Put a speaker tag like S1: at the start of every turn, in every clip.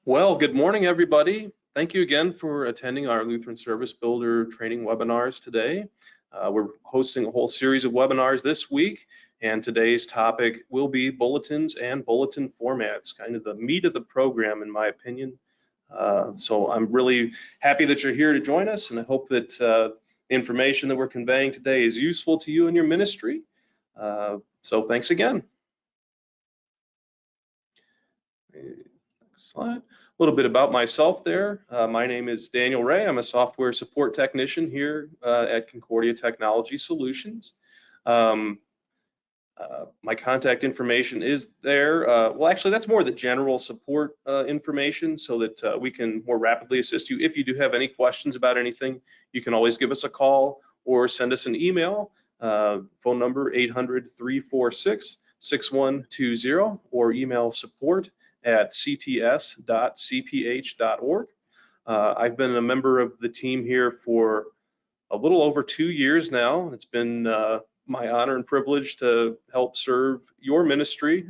S1: Well, good morning, everybody. Thank you again for attending our Lutheran Service Builder training webinars today. We're hosting a whole series of webinars this week, and today's topic will be bulletins and bulletin formats, kind of the meat of the program, in my opinion. So I'm really happy that you're here to join us, and I hope that the information that we're conveying today is useful to you in your ministry. So thanks again. Next slide. A little bit about myself there. My name is Daniel Ray. I'm a software support technician here at Concordia Technology Solutions. My contact information is there. Well, actually, that's more the general support information so that we can more rapidly assist you. If you do have any questions about anything, you can always give us a call or send us an email. Phone number 800-346-6120 or email support@cts.cph.org. I've been a member of the team here for a little over 2 years now. It's been my honor and privilege to help serve your ministry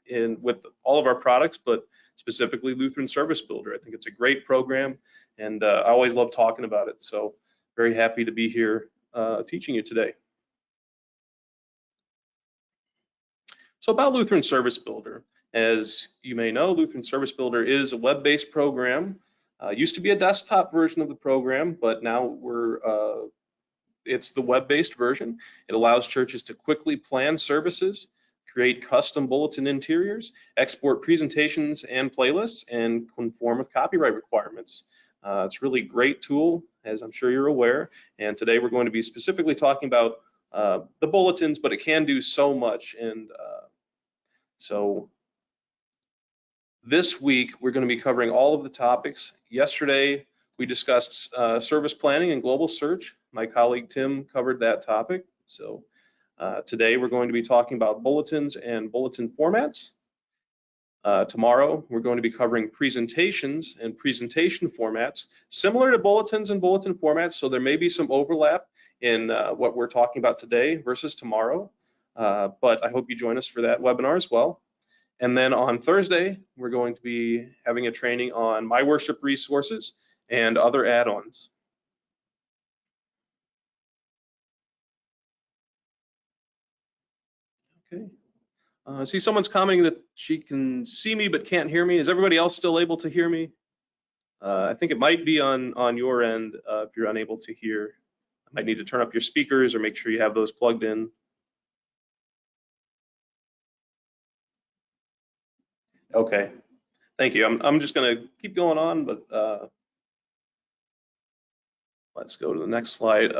S1: with all of our products, but specifically Lutheran Service Builder. I think it's a great program, and I always love talking about it. So very happy to be here teaching you today. So about Lutheran Service Builder. As you may know, Lutheran Service Builder is a web-based program. Used to be a desktop version of the program, but now it's the web-based version. It allows churches to quickly plan services, create custom bulletin interiors, export presentations and playlists, and conform with copyright requirements. It's a really great tool, as I'm sure you're aware. And today we're going to be specifically talking about the bulletins, but it can do so much. And so this week, we're going to be covering all of the topics. Yesterday, we discussed service planning and global search. My colleague Tim covered that topic. So today, we're going to be talking about bulletins and bulletin formats. Tomorrow, we're going to be covering presentations and presentation formats, similar to bulletins and bulletin formats. So there may be some overlap in what we're talking about today versus tomorrow. But I hope you join us for that webinar as well. And then on Thursday, we're going to be having a training on My Worship resources and other add-ons. Okay. I see someone's commenting that she can see me but can't hear me. Is everybody else still able to hear me? I think it might be on your end if you're unable to hear. I might need to turn up your speakers or make sure you have those plugged in. Okay, thank you. I'm just going to keep going on, but let's go to the next slide.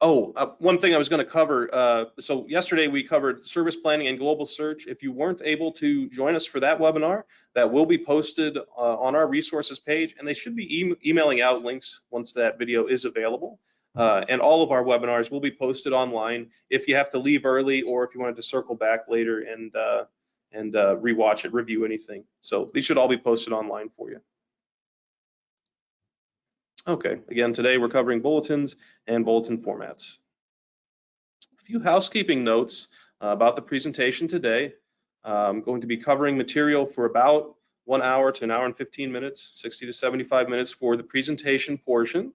S1: One thing I was going to cover. So yesterday we covered service planning and global search. If you weren't able to join us for that webinar, that will be posted on our resources page, and they should be emailing out links once that video is available. And all of our webinars will be posted online if you have to leave early or if you wanted to circle back later and rewatch it, review anything. So these should all be posted online for you. Okay, again, today we're covering bulletins and bulletin formats. A few housekeeping notes about the presentation today. I'm going to be covering material for about 1 hour to 1 hour and 15 minutes, 60 to 75 minutes for the presentation portion.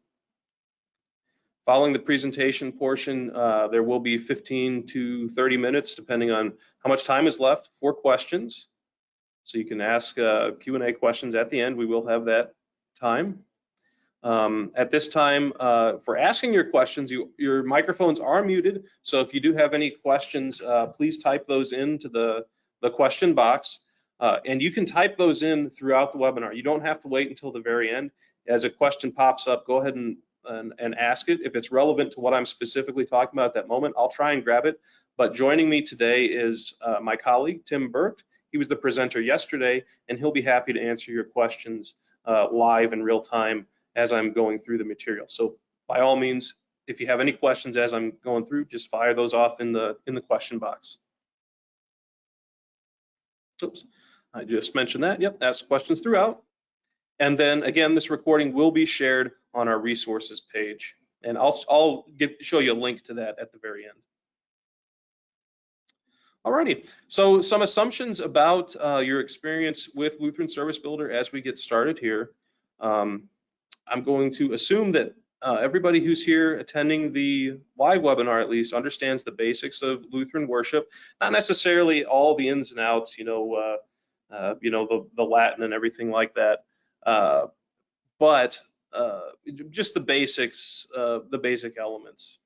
S1: Following the presentation portion, there will be 15 to 30 minutes, depending on how much time is left, for questions. So you can ask Q&A questions at the end. We will have that time. At this time, for asking your questions, your microphones are muted. So if you do have any questions, please type those into the question box. And you can type those in throughout the webinar. You don't have to wait until the very end. As a question pops up, go ahead and ask it. If it's relevant to what I'm specifically talking about at that moment, I'll try and grab it. But joining me today is my colleague, Tim Burke. He was the presenter yesterday, and he'll be happy to answer your questions live in real time as I'm going through the material. So by all means, if you have any questions as I'm going through, just fire those off in the question box. Oops, I just mentioned that. Yep, ask questions throughout. And then again, this recording will be shared on our resources page. And I'll show you a link to that at the very end. Alrighty, so some assumptions about your experience with Lutheran Service Builder as we get started here. I'm going to assume that everybody who's here attending the live webinar at least understands the basics of Lutheran worship, not necessarily all the ins and outs, the Latin and everything like that, but just the basics, the basic elements.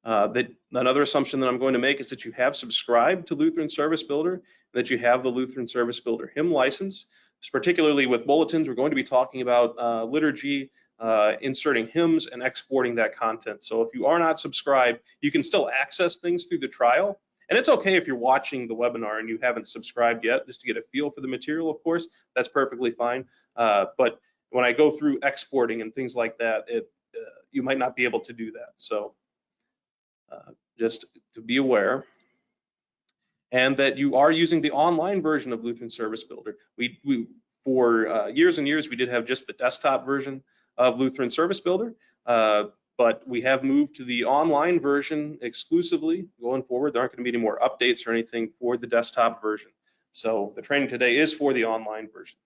S1: Another assumption that I'm going to make is that you have subscribed to Lutheran Service Builder, that you have the Lutheran Service Builder hymn license. Particularly with Bulletins, we're going to be talking about liturgy, inserting hymns, and exporting that content. So if you are not subscribed, you can still access things through the trial. And it's okay if you're watching the webinar and you haven't subscribed yet, just to get a feel for the material, of course, that's perfectly fine. But when I go through exporting and things like that, you might not be able to do that. So just to be aware, and that you are using the online version of Lutheran Service Builder. For years and years, we did have just the desktop version of Lutheran Service Builder, but we have moved to the online version exclusively going forward. There aren't going to be any more updates or anything for the desktop version. So the training today is for the online version.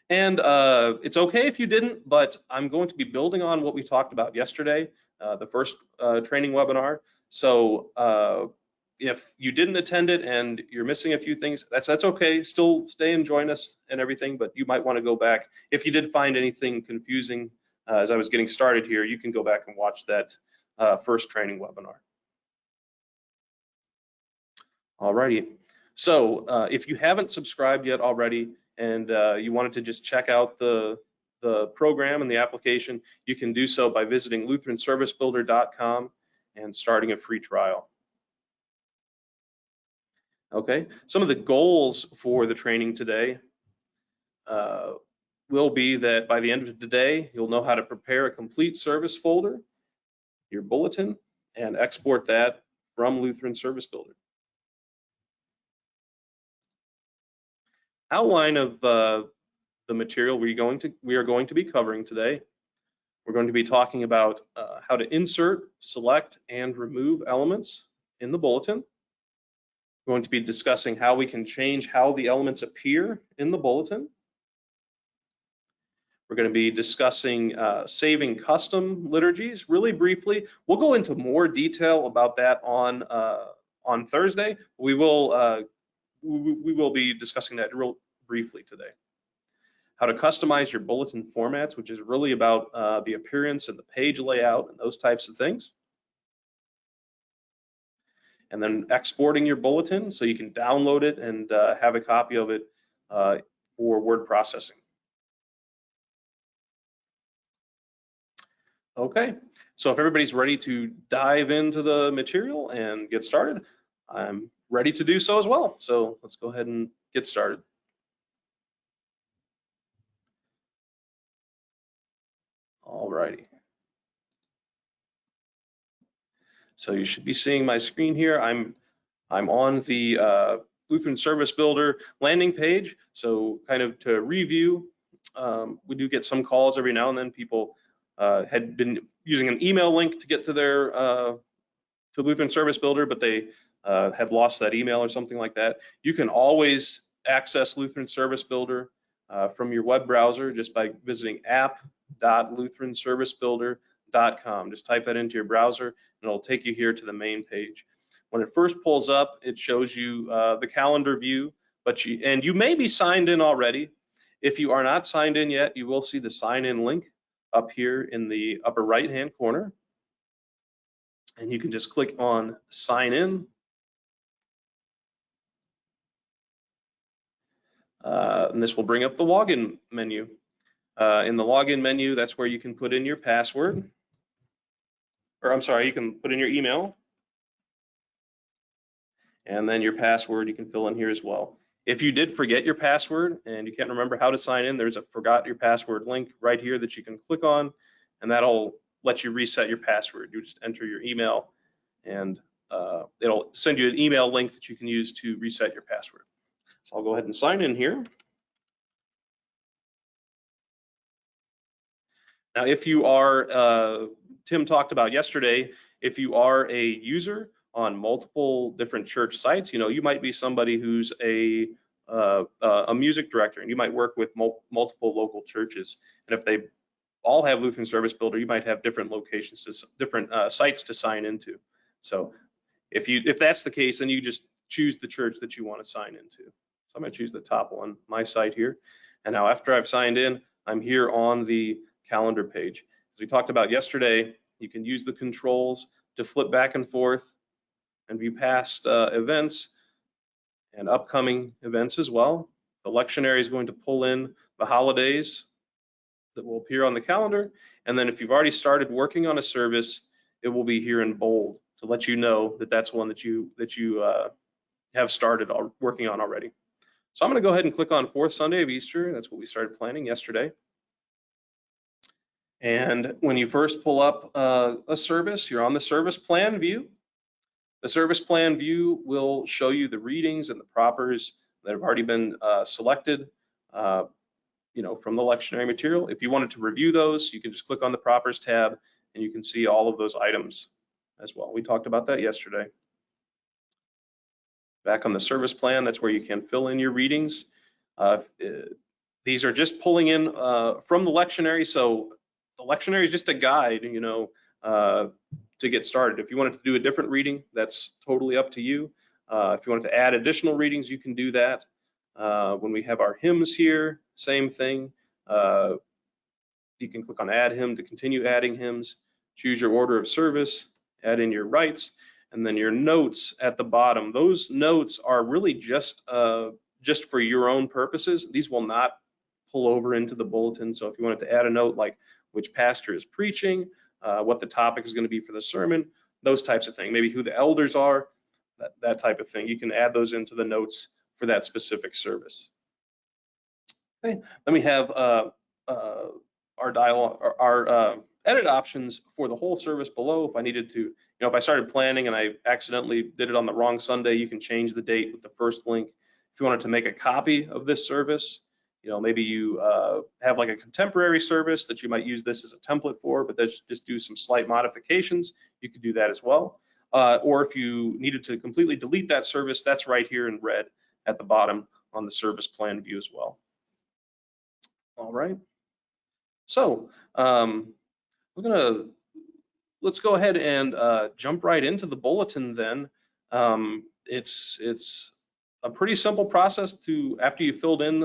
S1: And it's okay if you didn't, but I'm going to be building on what we talked about yesterday, the first training webinar. So if you didn't attend it and you're missing a few things, that's okay. Still stay and join us and everything, but you might want to go back. If you did find anything confusing as I was getting started here, you can go back and watch that first training webinar. Alrighty. So if you haven't subscribed yet already, and you wanted to just check out the program and the application, you can do so by visiting lutheranservicebuilder.com and starting a free trial. Okay, some of the goals for the training today will be that by the end of the day, you'll know how to prepare a complete service folder, your bulletin, and export that from Lutheran Service Builder. Outline of the material we are going to be covering today. We're going to be talking about how to insert, select, and remove elements in the bulletin. We're going to be discussing how we can change how the elements appear in the bulletin. We're going to be discussing saving custom liturgies really briefly. We'll go into more detail about that on Thursday. We will be discussing that real briefly today. How to customize your bulletin formats, which is really about the appearance and the page layout and those types of things. And then exporting your bulletin so you can download it and have a copy of it for word processing. Okay, so if everybody's ready to dive into the material and get started, I'm ready to do so as well. So let's go ahead and get started. All righty. So you should be seeing my screen here. I'm on the Lutheran Service Builder landing page. So kind of to review, we do get some calls every now and then. People had been using an email link to get to their to Lutheran Service Builder, but they had lost that email or something like that. You can always access Lutheran Service Builder from your web browser just by visiting app.lutheranservicebuilder.com. Just type that into your browser and it'll take you here to the main page. When it first pulls up, it shows you the calendar view, and you may be signed in already. If you are not signed in yet, you will see the sign in link up here in the upper right hand corner. And you can just click on sign in. And this will bring up the login menu. In the login menu, that's where you can put in your password. Or I'm sorry, you can put in your email. And then your password you can fill in here as well. If you did forget your password and you can't remember how to sign in, there's a forgot your password link right here that you can click on, and that'll let you reset your password. You just enter your email and it'll send you an email link that you can use to reset your password. So I'll go ahead and sign in here. Now, if you are, Tim talked about yesterday, if you are a user on multiple different church sites, you might be somebody who's a music director, and you might work with multiple local churches. And if they all have Lutheran Service Builder, you might have different locations, different sites to sign into. So if that's the case, then you just choose the church that you want to sign into. So I'm going to choose the top one, my site here. And now after I've signed in, I'm here on the calendar page. As we talked about yesterday, you can use the controls to flip back and forth and view past events and upcoming events as well. The lectionary is going to pull in the holidays that will appear on the calendar. And then if you've already started working on a service, it will be here in bold to let you know that that's one that you have started working on already. So I'm going to go ahead and click on fourth Sunday of Easter. That's what we started planning yesterday. And when you first pull up a service, you're on the service plan view. The service plan view will show you the readings and the propers that have already been selected, from the lectionary material. If you wanted to review those, you can just click on the propers tab, and you can see all of those items as well. We talked about that yesterday. Back on the service plan, that's where you can fill in your readings. These are just pulling in from the lectionary, so the lectionary is just a guide, to get started. If you wanted to do a different reading, that's totally up to you. If you wanted to add additional readings, you can do that. When we have our hymns here, same thing. You can click on Add Hymn to continue adding hymns, choose your order of service, add in your rights, and then your notes at the bottom. Those notes are really just for your own purposes. These will not pull over into the bulletin. So if you wanted to add a note like which pastor is preaching, what the topic is going to be for the sermon, those types of things, maybe who the elders are, that type of thing. You can add those into the notes for that specific service. Okay, then we have our dialogue, our edit options for the whole service below. If I needed to, if I started planning and I accidentally did it on the wrong Sunday, you can change the date with the first link. If you wanted to make a copy of this service, maybe you have like a contemporary service that you might use this as a template for, but just do some slight modifications, you could do that as well. Or if you needed to completely delete that service, that's right here in red at the bottom on the service plan view as well. All right. So let's go ahead and jump right into the bulletin then. It's a pretty simple process after you filled in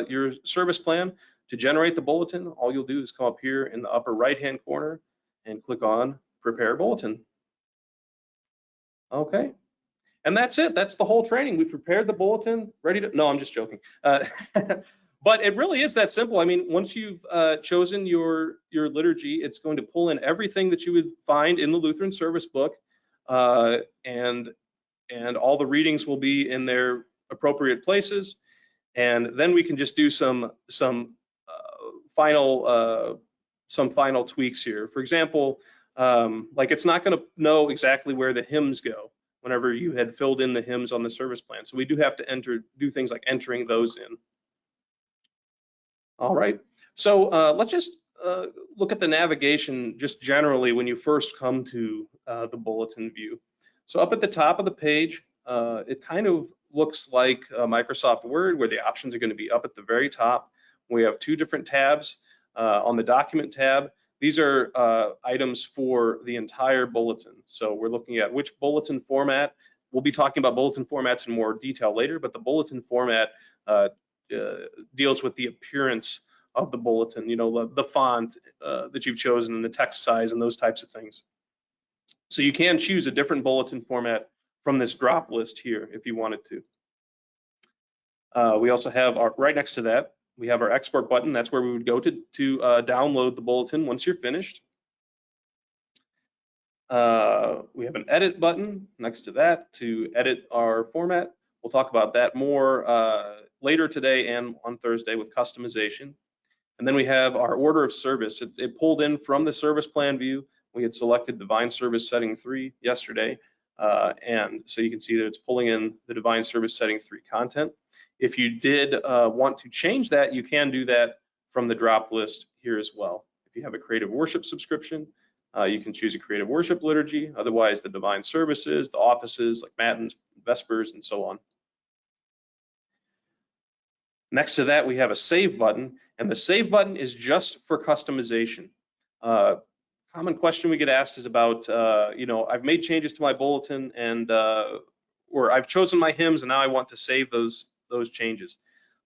S1: your service plan, to generate the bulletin. All you'll do is come up here in the upper right-hand corner and click on Prepare Bulletin. Okay, and that's it. That's the whole training. We've prepared the bulletin, ready to, no, I'm just joking. But it really is that simple. I mean, once you've chosen your liturgy, it's going to pull in everything that you would find in the Lutheran Service Book, and all the readings will be in their appropriate places. And then we can just do some final tweaks here. For example, like it's not going to know exactly where the hymns go whenever you had filled in the hymns on the service plan. So we do have to do things like entering those in. All right, so let's just look at the navigation just generally when you first come to the bulletin view. So up at the top of the page, it kind of looks like Microsoft Word, where the options are going to be up at the very top. We have two different tabs. On the document tab, these are items for the entire bulletin. So we're looking at which bulletin format. We'll be talking about bulletin formats in more detail later, but the bulletin format deals with the appearance of the bulletin, the font that you've chosen and the text size and those types of things. So you can choose a different bulletin format from this drop list here if you wanted to. We also have right next to that, we have our export button. That's where we would go to download the bulletin once you're finished. We have an edit button next to that to edit our format. We'll talk about that more later today and on Thursday with customization. And then we have our order of service. It pulled in from the service plan view. We had selected Divine Service Setting 3 yesterday. And so you can see that it's pulling in the Divine Service Setting 3 content. If you did want to change that, you can do that from the drop list here as well. If you have a Creative Worship subscription, You can choose a creative worship liturgy, otherwise the divine services, the offices like matins, vespers, and so on. Next to that, we have a save button, and the save button is just for customization. Common question we get asked is about, I've made changes to my bulletin and or I've chosen my hymns and now I want to save those changes.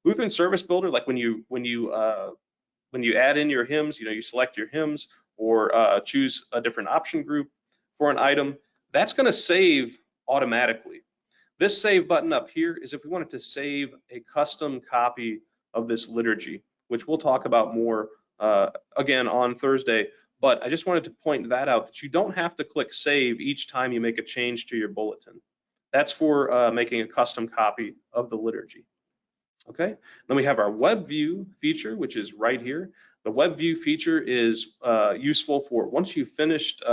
S1: Lutheran Service Builder, like when you add in your hymns, you select your hymns or choose a different option group for an item, that's going to save automatically. This save button up here is if we wanted to save a custom copy of this liturgy, which we'll talk about more again on Thursday. But I just wanted to point that out, that you don't have to click save each time you make a change to your bulletin. That's for making a custom copy of the liturgy. Okay, then we have our web view feature, which is right here. The web view feature is useful for once you've finished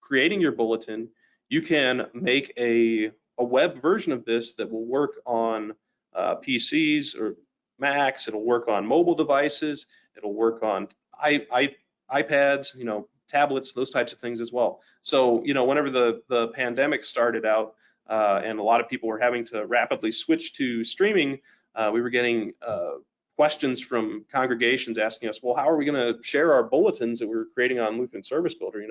S1: creating your bulletin, you can make a web version of this that will work on PCs or Macs. It'll work on mobile devices. It'll work on iPads, tablets, those types of things as well. So, whenever the pandemic started out and a lot of people were having to rapidly switch to streaming, we were getting questions from congregations asking us, well, how are we going to share our bulletins that we were creating on Lutheran Service Builder?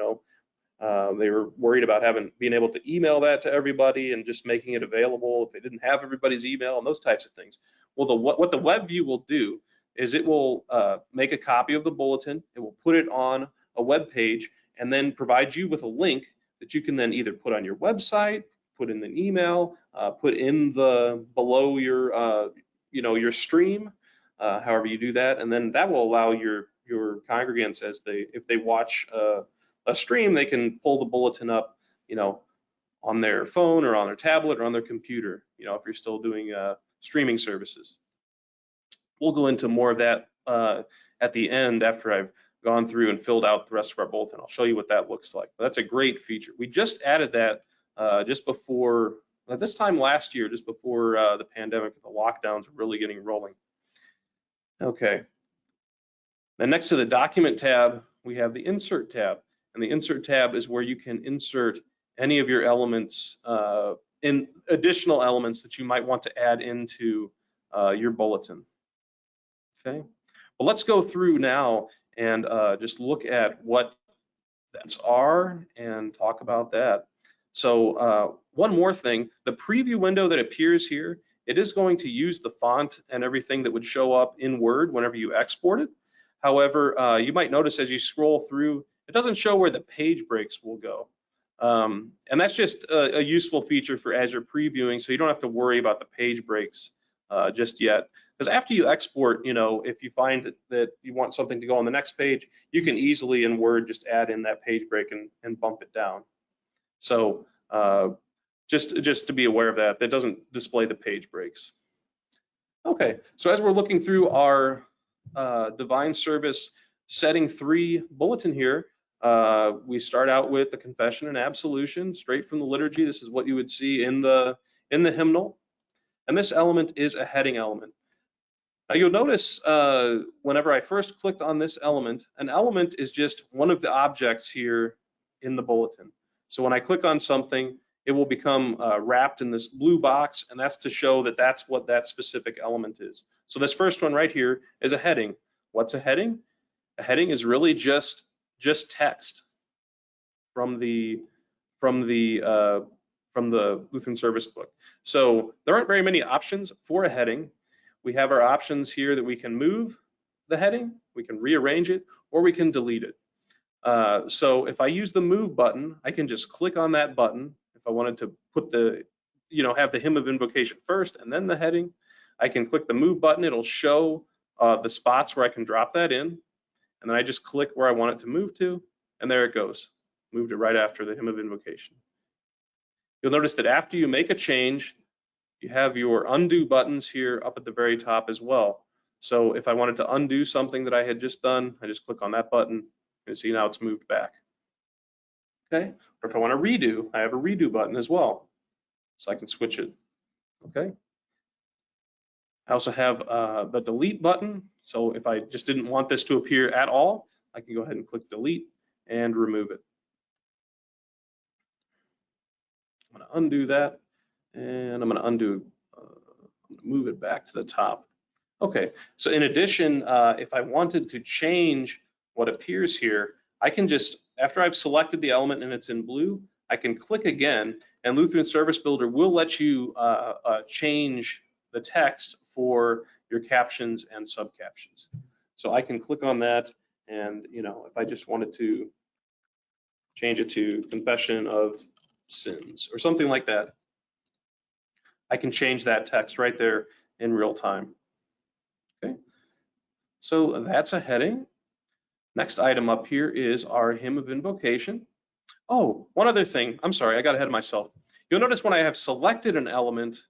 S1: They were worried about being able to email that to everybody and just making it available if they didn't have everybody's email and those types of things. Well, what the web view will do is it will make a copy of the bulletin, it will put it on a web page, and then provide you with a link that you can then either put on your website, put in an email, put in below your stream, however you do that, and then that will allow your congregants, if they watch a stream, they can pull the bulletin up, on their phone or on their tablet or on their computer, if you're still doing streaming services. We'll go into more of that at the end after I've gone through and filled out the rest of our bulletin. I'll show you what that looks like. But that's a great feature. We just added that just before, this time last year, just before the pandemic, the lockdowns were really getting rolling. Okay. Then next to the document tab, we have the insert tab. And the insert tab is where you can insert any of your elements, in additional elements that you might want to add into your bulletin. Okay, well, let's go through now and just look at what that's are and talk about that. So one more thing, the preview window that appears here, it is going to use the font and everything that would show up in Word whenever you export it. However, you might notice as you scroll through, it doesn't show where the page breaks will go. And that's just a useful feature for as you're previewing, so you don't have to worry about the page breaks just yet. Because after you export, if you find that you want something to go on the next page, you can easily in Word just add in that page break and bump it down. So just to be aware of that, that doesn't display the page breaks. Okay, so as we're looking through our Divine Service Setting 3 bulletin here, we start out with the confession and absolution straight from the liturgy. This is what you would see in the hymnal. And this element is a heading element. Now you'll notice whenever I first clicked on this element, an element is just one of the objects here in the bulletin. So when I click on something, it will become wrapped in this blue box, and that's to show that that's what that specific element is. So this first one right here is a heading. What's a heading? A heading is really just text from the Lutheran Service Book. So there aren't very many options for a heading. We have our options here that we can move the heading, we can rearrange it, or we can delete it. So if I use the move button, I can just click on that button. If I wanted to put have the hymn of invocation first and then the heading, I can click the move button. It'll show the spots where I can drop that in. And then I just click where I want it to move to, and there it goes. Moved it right after the hymn of invocation. You'll notice that after you make a change, you have your undo buttons here up at the very top as well. So if I wanted to undo something that I had just done, I just click on that button and see now it's moved back. Okay, or if I want to redo, I have a redo button as well. So I can switch it, okay? I also have the delete button. So if I just didn't want this to appear at all, I can go ahead and click delete, and remove it. I'm going to undo that, and I'm going to move it back to the top. Okay, so in addition, if I wanted to change what appears here, I can just, after I've selected the element and it's in blue, I can click again, and Lutheran Service Builder will let you change the text for your captions and subcaptions. So I can click on that, and if I just wanted to change it to confession of sins or something like that, I can change that text right there in real time. Okay, so that's a heading. Next item up here is our hymn of invocation. Oh, one other thing, I'm sorry, I got ahead of myself. You'll notice when I have selected an element,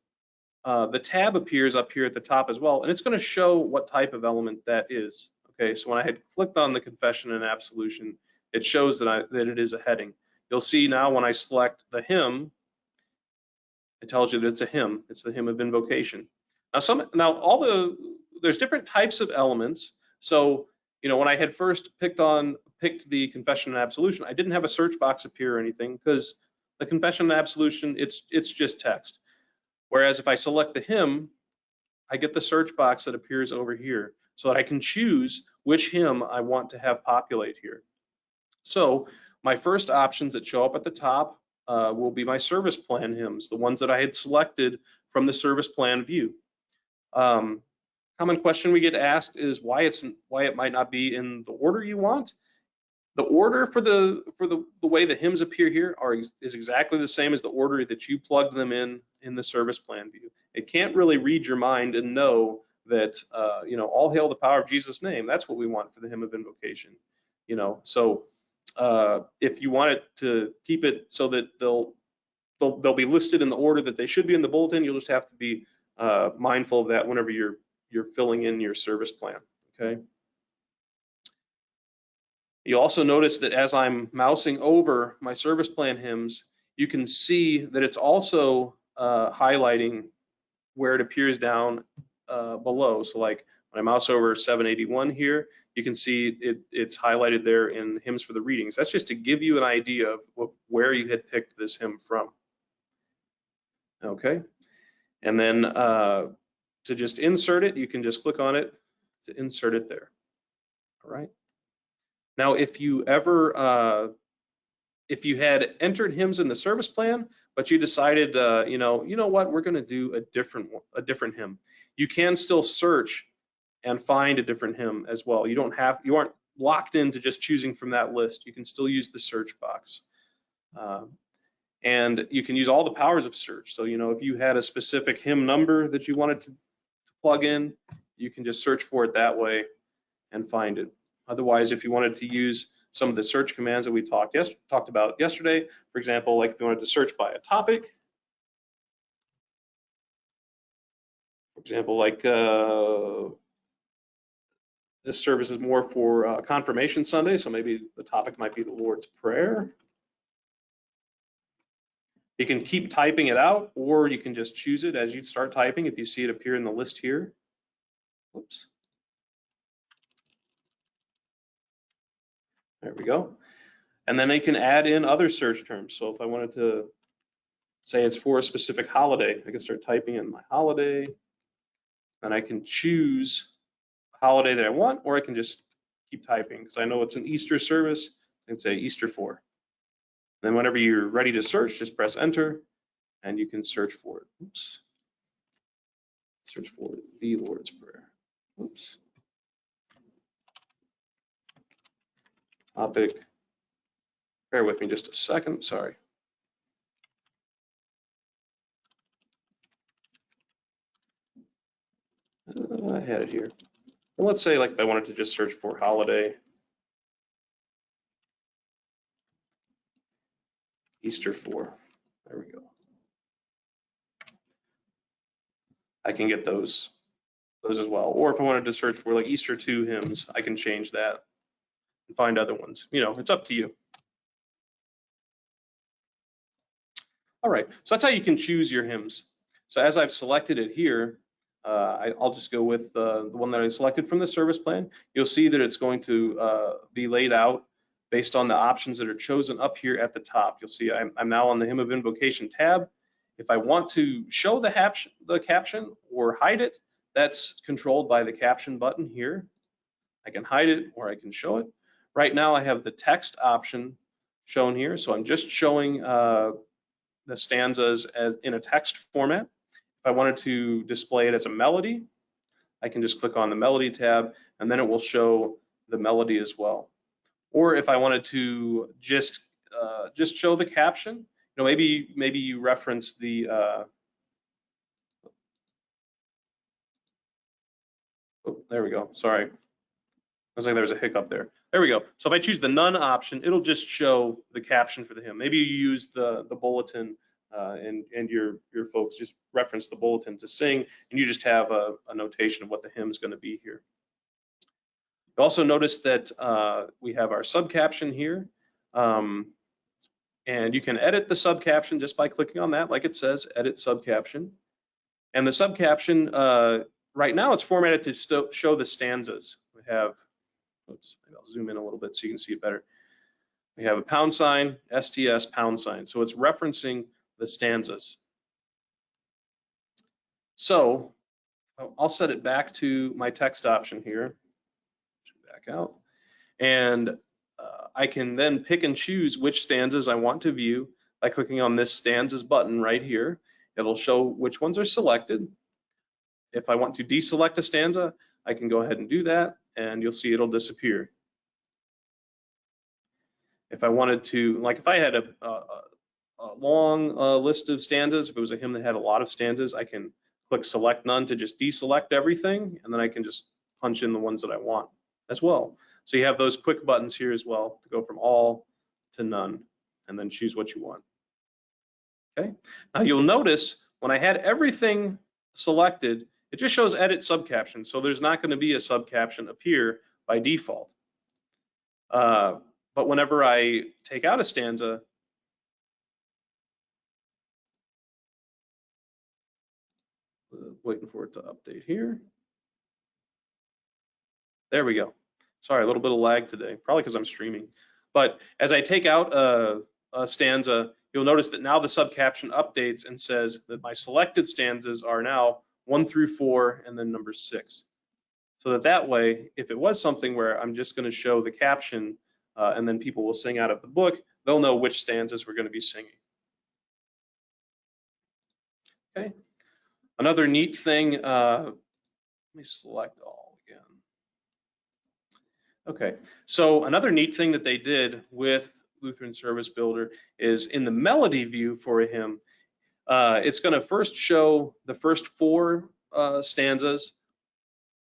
S1: the tab appears up here at the top as well, and it's going to show what type of element that is. Okay, so when I had clicked on the confession and absolution, it shows that it is a heading. You'll see now when I select the hymn, it tells you that it's a hymn. It's the hymn of invocation. There's different types of elements. So when I had first picked the confession and absolution, I didn't have a search box appear or anything because the confession and absolution, it's just text. Whereas if I select the hymn, I get the search box that appears over here so that I can choose which hymn I want to have populate here. So my first options that show up at the top will be my service plan hymns, the ones that I had selected from the service plan view. Common question we get asked is why it might not be in the order you want. The order for the way the hymns appear here is exactly the same as the order that you plugged them in the service plan view. It can't really read your mind and know that all hail the power of Jesus' name. That's what we want for the hymn of invocation. So if you want it to keep it so that they'll be listed in the order that they should be in the bulletin, you'll just have to be mindful of that whenever you're filling in your service plan. Okay. You also notice that as I'm mousing over my service plan hymns, you can see that it's also highlighting where it appears down below. So like when I mouse over 781 here, you can see it's highlighted there in hymns for the readings. That's just to give you an idea of where you had picked this hymn from. Okay, and then to just insert it, you can just click on it to insert it there. All right. Now, if you had entered hymns in the service plan, but you decided, you know what, we're going to do a different hymn, you can still search and find a different hymn as well. You aren't locked into just choosing from that list. You can still use the search box. And you can use all the powers of search. So, if you had a specific hymn number that you wanted to plug in, you can just search for it that way and find it. Otherwise, if you wanted to use some of the search commands that we talked about yesterday, for example, like if you wanted to search by a topic, for example, like this service is more for Confirmation Sunday, so maybe the topic might be the Lord's Prayer. You can keep typing it out, or you can just choose it as you start typing if you see it appear in the list here. Whoops. There we go. And then I can add in other search terms. So if I wanted to say it's for a specific holiday, I can start typing in my holiday, and I can choose a holiday that I want, or I can just keep typing because I know it's an Easter service. I can say Easter 4. Then whenever you're ready to search, just press enter, and you can search for it. Oops. Search for the Lord's Prayer. Oops. Topic. Bear with me just a second, sorry. I had it here. And let's say like if I wanted to just search for holiday, Easter 4. There we go. I can get those as well. Or if I wanted to search for like Easter 2 hymns, I can change that and find other ones. It's up to you. All right, so that's how you can choose your hymns. So as I've selected it here, I'll just go with the one that I selected from the service plan. You'll see that it's going to be laid out based on the options that are chosen up here at the top. You'll see I'm now on the Hymn of Invocation tab. If I want to show the caption or hide it, that's controlled by the caption button here. I can hide it or I can show it. Right now I have the text option shown here, so I'm just showing the stanzas as in a text format. If I wanted to display it as a melody, I can just click on the melody tab and then it will show the melody as well. Or if I wanted to just show the caption, maybe you reference the oh, there we go. Sorry, looks like there was a hiccup there. There we go. So if I choose the none option, it'll just show the caption for the hymn. Maybe you use the bulletin and your folks just reference the bulletin to sing, and you just have a notation of what the hymn is going to be here. You also notice that we have our subcaption here, and you can edit the subcaption just by clicking on that, like it says, edit subcaption. And the subcaption, right now it's formatted to show the stanzas. We have, oops, maybe I'll zoom in a little bit so you can see it better. We have a £, STS, £. So it's referencing the stanzas. So I'll set it back to my text option here. Back out. And I can then pick and choose which stanzas I want to view by clicking on this stanzas button right here. It'll show which ones are selected. If I want to deselect a stanza, I can go ahead and do that, and you'll see it'll disappear. If I wanted to, like if I had a long list of stanzas, if it was a hymn that had a lot of stanzas, I can click select none to just deselect everything, and then I can just punch in the ones that I want as well. So you have those quick buttons here as well to go from all to none, and then choose what you want. Okay. Now you'll notice when I had everything selected, it just shows edit subcaption. So there's not going to be a subcaption appear by default. But whenever I take out a stanza, waiting for it to update here. There we go. Sorry, a little bit of lag today, probably because I'm streaming. But as I take out a stanza, you'll notice that now the subcaption updates and says that my selected stanzas are now 1 through 4 and then number 6. So that way, if it was something where I'm just going to show the caption and then people will sing out of the book, they'll know which stanzas we're going to be singing. Okay. Another neat thing, let me select all again. Okay, so another neat thing that they did with Lutheran Service Builder is in the melody view for a hymn, it's going to first show the first 4 stanzas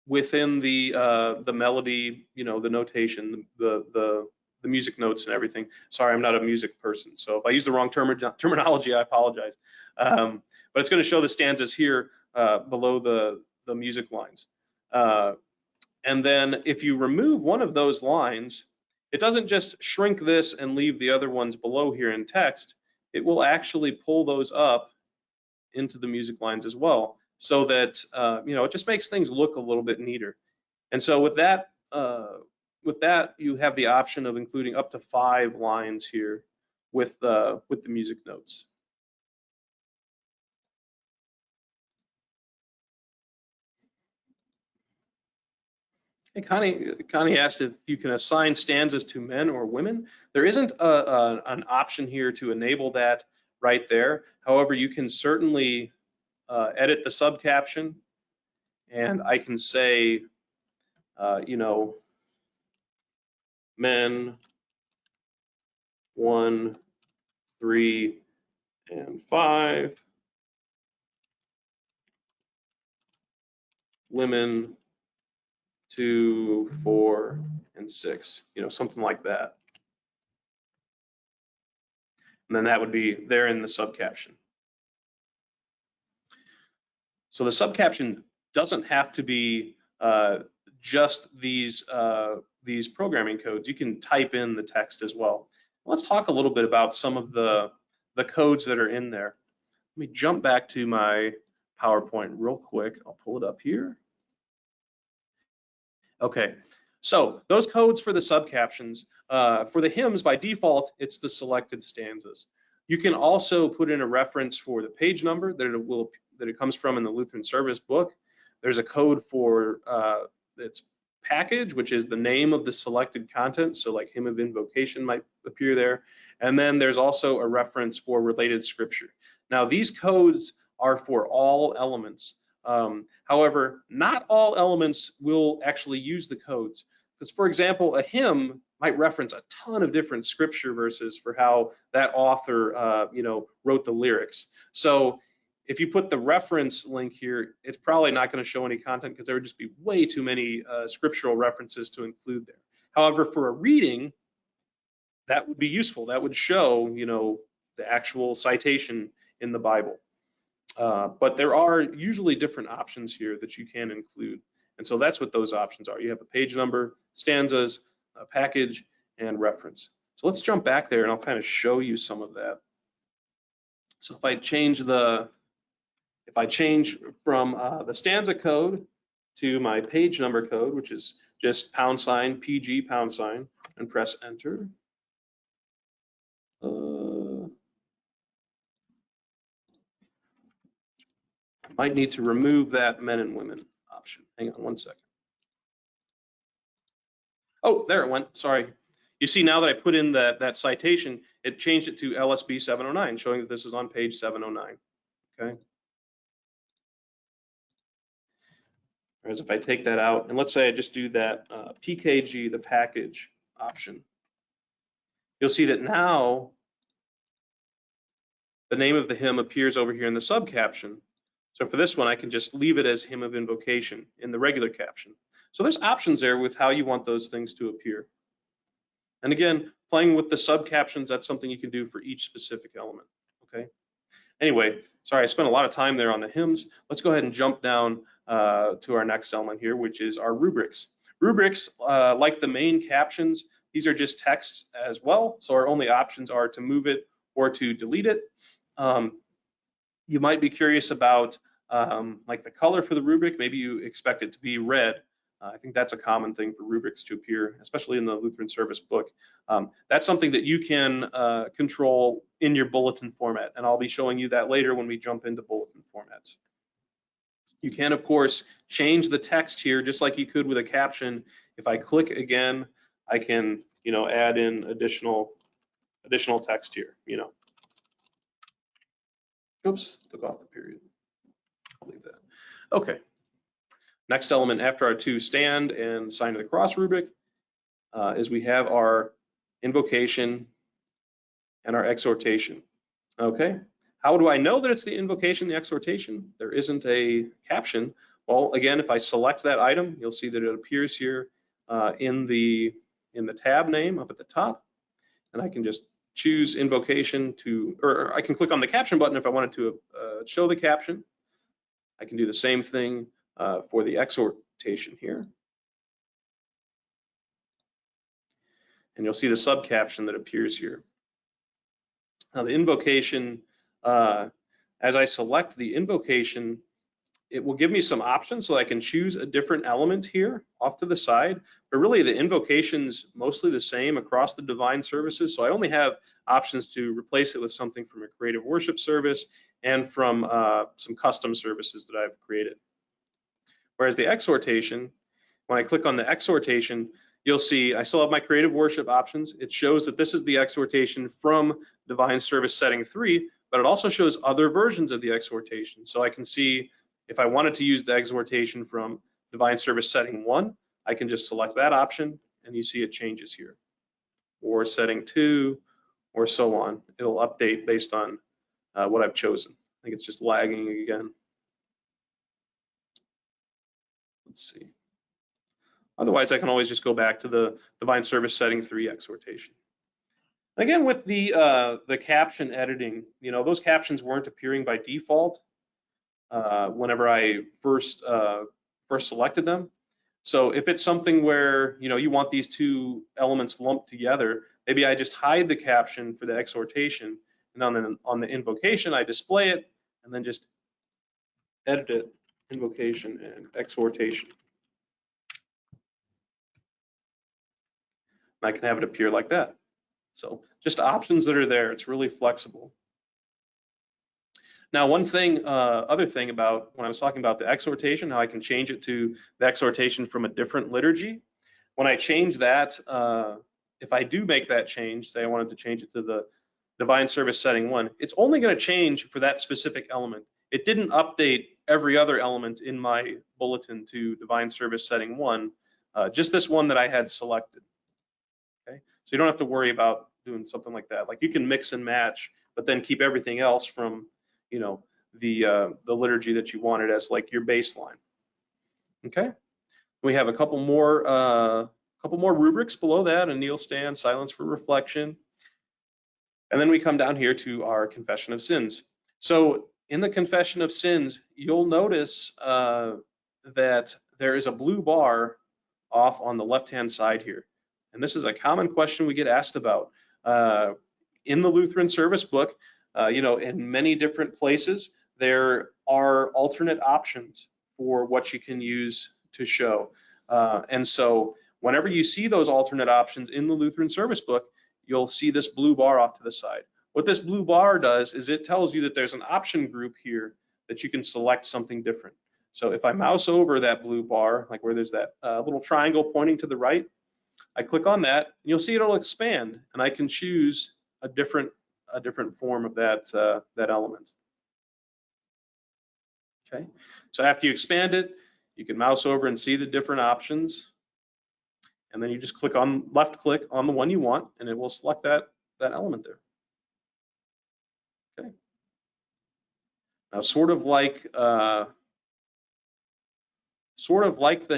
S1: within the melody, the notation, the music notes and everything. Sorry, I'm not a music person, so if I use the wrong terminology, I apologize. But it's going to show the stanzas here below the music lines. And then if you remove one of those lines, it doesn't just shrink this and leave the other ones below here in text. It will actually pull those up into the music lines as well, so that it just makes things look a little bit neater. And so with that, you have the option of including up to 5 lines here with the music notes. Hey, Connie asked if you can assign stanzas to men or women. There isn't an option here to enable that right there. However, you can certainly edit the subcaption, and I can say, men 1, 3, and 5, women 2, 4, and 6, something like that. And then that would be there in the subcaption. So the subcaption doesn't have to be just these programming codes. You can type in the text as well. Let's talk a little bit about some of the codes that are in there. Let me jump back to my PowerPoint real quick. I'll pull it up here. Okay, So those codes for the subcaptions, for the hymns, by default, it's the selected stanzas. You can also put in a reference for the page number that it comes from in the Lutheran Service book. There's a code for its package, which is the name of the selected content. So like hymn of invocation might appear there. And then there's also a reference for related scripture. Now these codes are for all elements. However, not all elements will actually use the codes. Because for example, a hymn might reference a ton of different scripture verses for how that author wrote the lyrics. So if you put the reference link here, it's probably not going to show any content because there would just be way too many scriptural references to include there. However, for a reading, that would be useful. That would show, the actual citation in the Bible. But there are usually different options here that you can include. And so that's what those options are. You have a page number, stanzas, a package, and reference. So let's jump back there and I'll kind of show you some of that. So if I change from the stanza code to my page number code, which is just # PG #, and press enter. Might need to remove that men and women option. Hang on one second. Oh, there it went. Sorry. You see now that I put in that citation, it changed it to LSB 709, showing that this is on page 709. Okay. Whereas if I take that out, and let's say I just do that PKG, the package option, you'll see that now the name of the hymn appears over here in the subcaption. So for this one, I can just leave it as hymn of invocation in the regular caption. So there's options there with how you want those things to appear. And again, playing with the subcaptions, that's something you can do for each specific element, okay? Anyway, sorry, I spent a lot of time there on the hymns. Let's go ahead and jump down to our next element here, which is our rubrics. Rubrics, like the main captions, these are just texts as well. So our only options are to move it or to delete it. You might be curious about like the color for the rubric. Maybe you expect it to be red. I think that's a common thing for rubrics to appear, especially in the Lutheran Service book. That's something that you can control in your bulletin format, and I'll be showing you that later when we jump into bulletin formats. You can, of course, change the text here just like you could with a caption. If I click again, I can, add in additional text here, Oops, took off the period. I'll leave that. Okay. Next element after our two stand and sign of the cross rubric is we have our invocation and our exhortation. Okay. How do I know that it's the invocation, the exhortation? There isn't a caption. Well, again, if I select that item, you'll see that it appears here in the tab name up at the top, and I can just choose invocation or I can click on the caption button if I wanted to show the caption. I can do the same thing for the exhortation here. And you'll see the subcaption that appears here. Now the invocation, as I select the invocation, it will give me some options so I can choose a different element here off to the side, but really the invocation's mostly the same across the divine services. So I only have options to replace it with something from a creative worship service and from some custom services that I've created. Whereas the exhortation, when I click on the exhortation, you'll see I still have my creative worship options. It shows that this is the exhortation from divine service setting 3, but it also shows other versions of the exhortation. So I can see if I wanted to use the exhortation from divine service setting 1, I can just select that option and you see it changes here. Or setting 2, or so on. It'll update based on what I've chosen. I think it's just lagging again. Let's see. Otherwise, I can always just go back to the divine service setting 3 exhortation. Again, with the caption editing, those captions weren't appearing by default whenever I first selected them. So if it's something where you want these two elements lumped together, maybe I just hide the caption for the exhortation, and on the invocation I display it, and then just edit it, invocation and exhortation. I can have it appear like that. So just options that are there. It's really flexible. Now, one thing, other thing about when I was talking about the exhortation, how I can change it to the exhortation from a different liturgy. When I change that, if I do make that change, say I wanted to change it to the Divine Service setting 1, it's only going to change for that specific element. It didn't update every other element in my bulletin to Divine Service setting 1, just this one that I had selected. Okay, so you don't have to worry about doing something like that. Like you can mix and match, but then keep everything else from, you know, the liturgy that you wanted as like your baseline. Okay, we have a couple more rubrics below that: a kneel stand, silence for reflection, and then we come down here to our confession of sins. So in the confession of sins, you'll notice that there is a blue bar off on the left-hand side here. And this is a common question we get asked about. In the Lutheran Service Book, in many different places, there are alternate options for what you can use to show. And so whenever you see those alternate options in the Lutheran Service Book, you'll see this blue bar off to the side. What this blue bar does is it tells you that there's an option group here that you can select something different. So if I mouse over that blue bar, like where there's that little triangle pointing to the right, I click on that, and you'll see it'll expand, and I can choose a different form of that element. Okay, so after you expand it, you can mouse over and see the different options, and then you just left click on the one you want, and it will select that element there. Okay. Now, sort of like the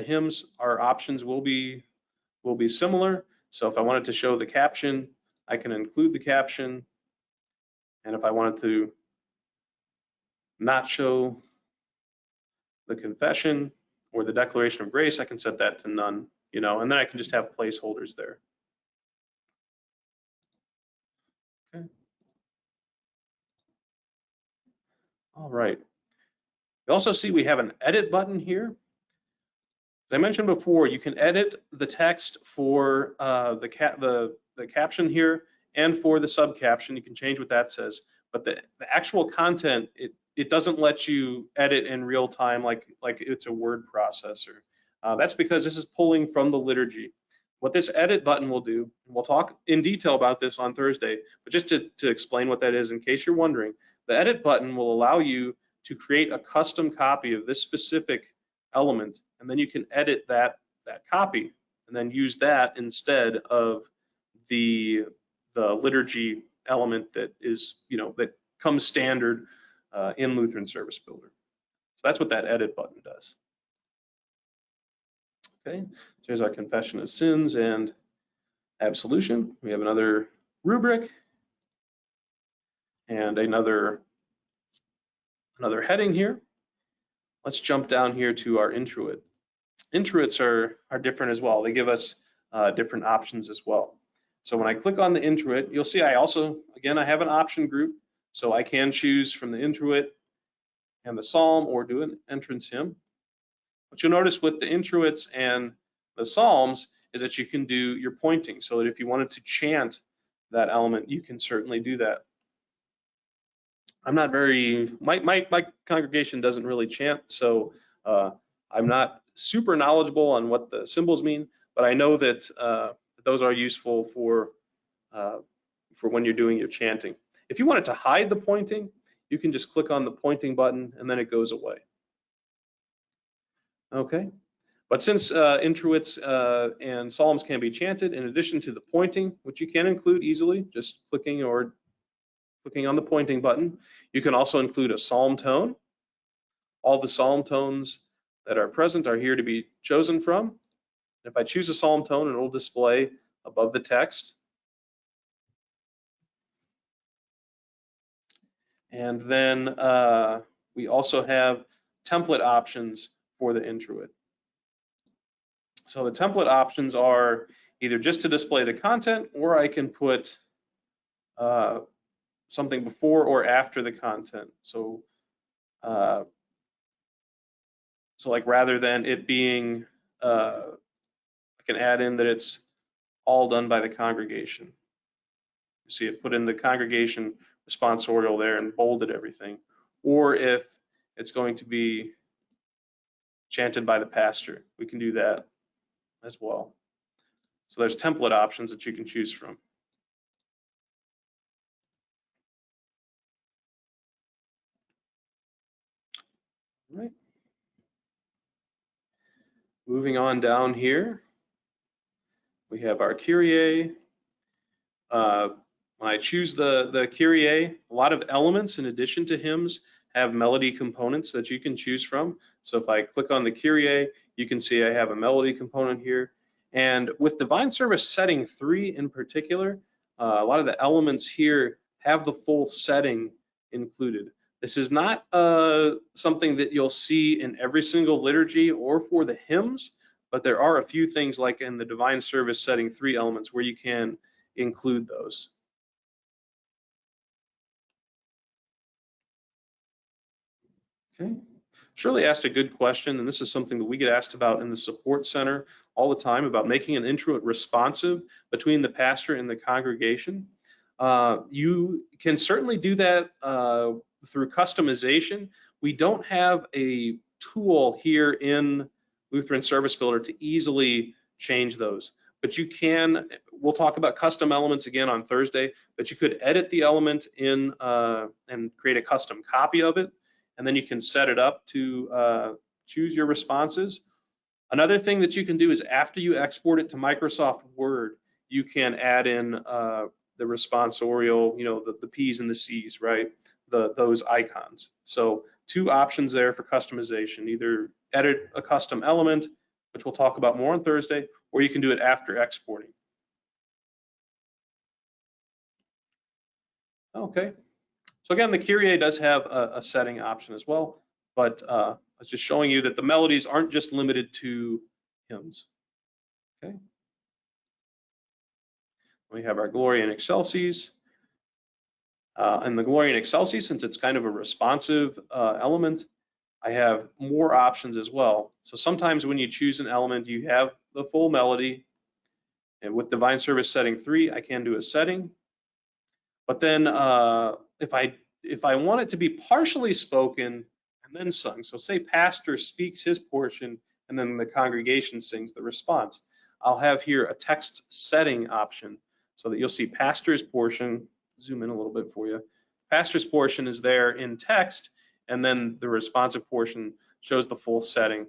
S1: hymns, our options will be similar. So if I wanted to show the caption, I can include the caption. And if I wanted to not show the confession or the declaration of grace, I can set that to none, and then I can just have placeholders there. Okay. All right. You also see we have an edit button here. As I mentioned before, you can edit the text for the caption here and for the subcaption. You can change what that says, but the actual content, it doesn't let you edit in real time like it's a word processor. That's because this is pulling from the liturgy. What this edit button will do, and we'll talk in detail about this on Thursday, but just to explain what that is in case you're wondering, the edit button will allow you to create a custom copy of this specific element, and then you can edit that copy and then use that instead of the liturgy element that is, that comes standard in Lutheran Service Builder. So that's what that edit button does. Okay, so here's our confession of sins and absolution. We have another rubric and another heading here. Let's jump down here to our introit. Introits are different as well. They give us different options as well. So when I click on the introit, you'll see I also, again, I have an option group. So I can choose from the introit and the psalm or do an entrance hymn. What you'll notice with the introits and the psalms is that you can do your pointing, so that if you wanted to chant that element, you can certainly do that. I'm not my congregation doesn't really chant, so I'm not super knowledgeable on what the symbols mean, but I know that those are useful for when you're doing your chanting. If you wanted to hide the pointing, you can just click on the pointing button and then it goes away. Okay, but since introits and psalms can be chanted in addition to the pointing, which you can include easily, just clicking on the pointing button, you can also include a psalm tone. All the psalm tones that are present are here to be chosen from. If I choose a psalm tone, it will display above the text. And then we also have template options for the introit. So the template options are either just to display the content, or I can put something before or after the content. So like rather than it being, I can add in that it's all done by the congregation. You see it put in the congregation responsorial there and bolded everything. Or if it's going to be chanted by the pastor, we can do that as well. So there's template options that you can choose from. All right. Moving on down here, we have our Kyrie. When I choose the Kyrie, a lot of elements in addition to hymns have melody components that you can choose from. So if I click on the Kyrie, you can see I have a melody component here. And with Divine Service setting 3 in particular, a lot of the elements here have the full setting included. This is not something that you'll see in every single liturgy or for the hymns, but there are a few things like in the Divine Service setting 3 elements where you can include those. Okay. Shirley asked a good question, and this is something that we get asked about in the support center all the time, about making an introit responsive between the pastor and the congregation. You can certainly do that through customization. We don't have a tool here in Lutheran Service Builder to easily change those, but you can. We'll talk about custom elements again on Thursday, but you could edit the element in and create a custom copy of it, and then you can set it up to choose your responses. Another thing that you can do is after you export it to Microsoft Word, you can add in the responsorial, the P's and the C's, right? Those icons. So 2 options there for customization: either edit a custom element, which we'll talk about more on Thursday, or you can do it after exporting. Okay. So again, the Kyrie does have a setting option as well, but I was just showing you that the melodies aren't just limited to hymns. Okay. We have our Gloria in Excelsis. And the Gloria in Excelsis, since it's kind of a responsive element, I have more options as well. So sometimes when you choose an element, you have the full melody. And with Divine Service setting 3, I can do a setting. But then if I want it to be partially spoken and then sung, so say pastor speaks his portion and then the congregation sings the response, I'll have here a text setting option so that you'll see pastor's portion. Zoom in a little bit for you. Pastor's portion is there in text, and then the responsive portion shows the full setting.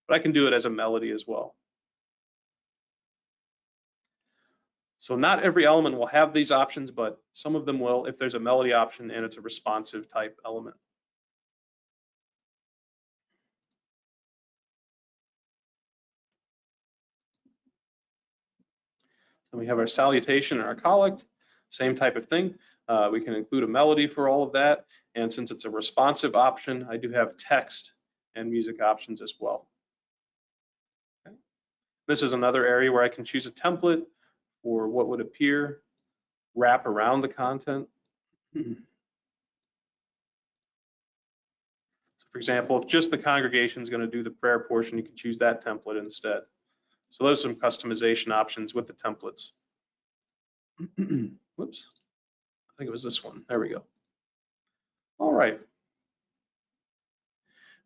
S1: But I can do it as a melody as well. So not every element will have these options, but some of them will if there's a melody option and it's a responsive type element. Then we have our salutation and our collect, same type of thing. We can include a melody for all of that. And since it's a responsive option, I do have text and music options as well. Okay. This is another area where I can choose a template for what would appear, wrap around the content. So for example, if just the congregation is going to do the prayer portion, you can choose that template instead. So those are some customization options with the templates. Whoops, I think it was this one. There we go. All right.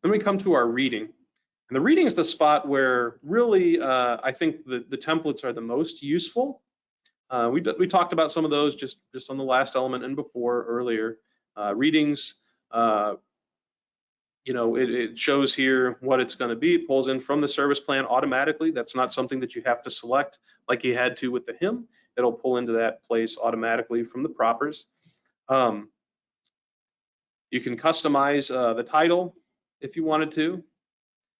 S1: Then we come to our reading. And the reading is the spot where really I think the templates are the most useful. We talked about some of those just on the last element and before earlier. Readings, it shows here what it's going to be. It pulls in from the service plan automatically. That's not something that you have to select like you had to with the hymn. It'll pull into that place automatically from the propers. You can customize the title if you wanted to.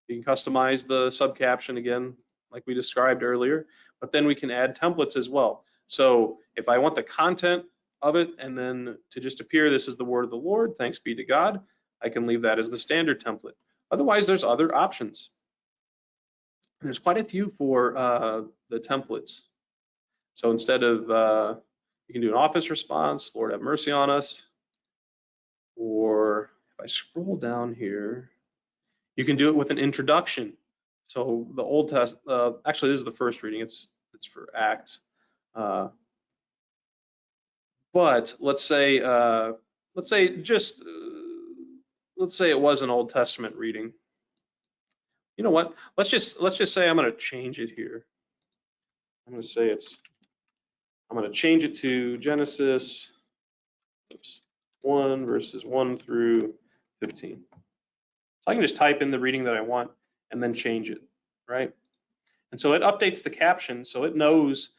S1: You can customize the subcaption again, like we described earlier, but then we can add templates as well. So if I want the content of it and then to just appear, this is the word of the Lord, thanks be to God, I can leave that as the standard template. Otherwise, there's other options. There's quite a few for the templates. So instead of, you can do an office response, Lord have mercy on us, or if I scroll down here, you can do it with an introduction. So the Old Testament, actually this is the first reading, it's it's for act. But let's say it was an Old Testament reading. You know what? Let's just say I'm going to change it here. I'm going to say I'm going to change it to Genesis 1 verses 1 through 15. So I can just type in the reading that I want and then change it, right? And so it updates the caption, so it knows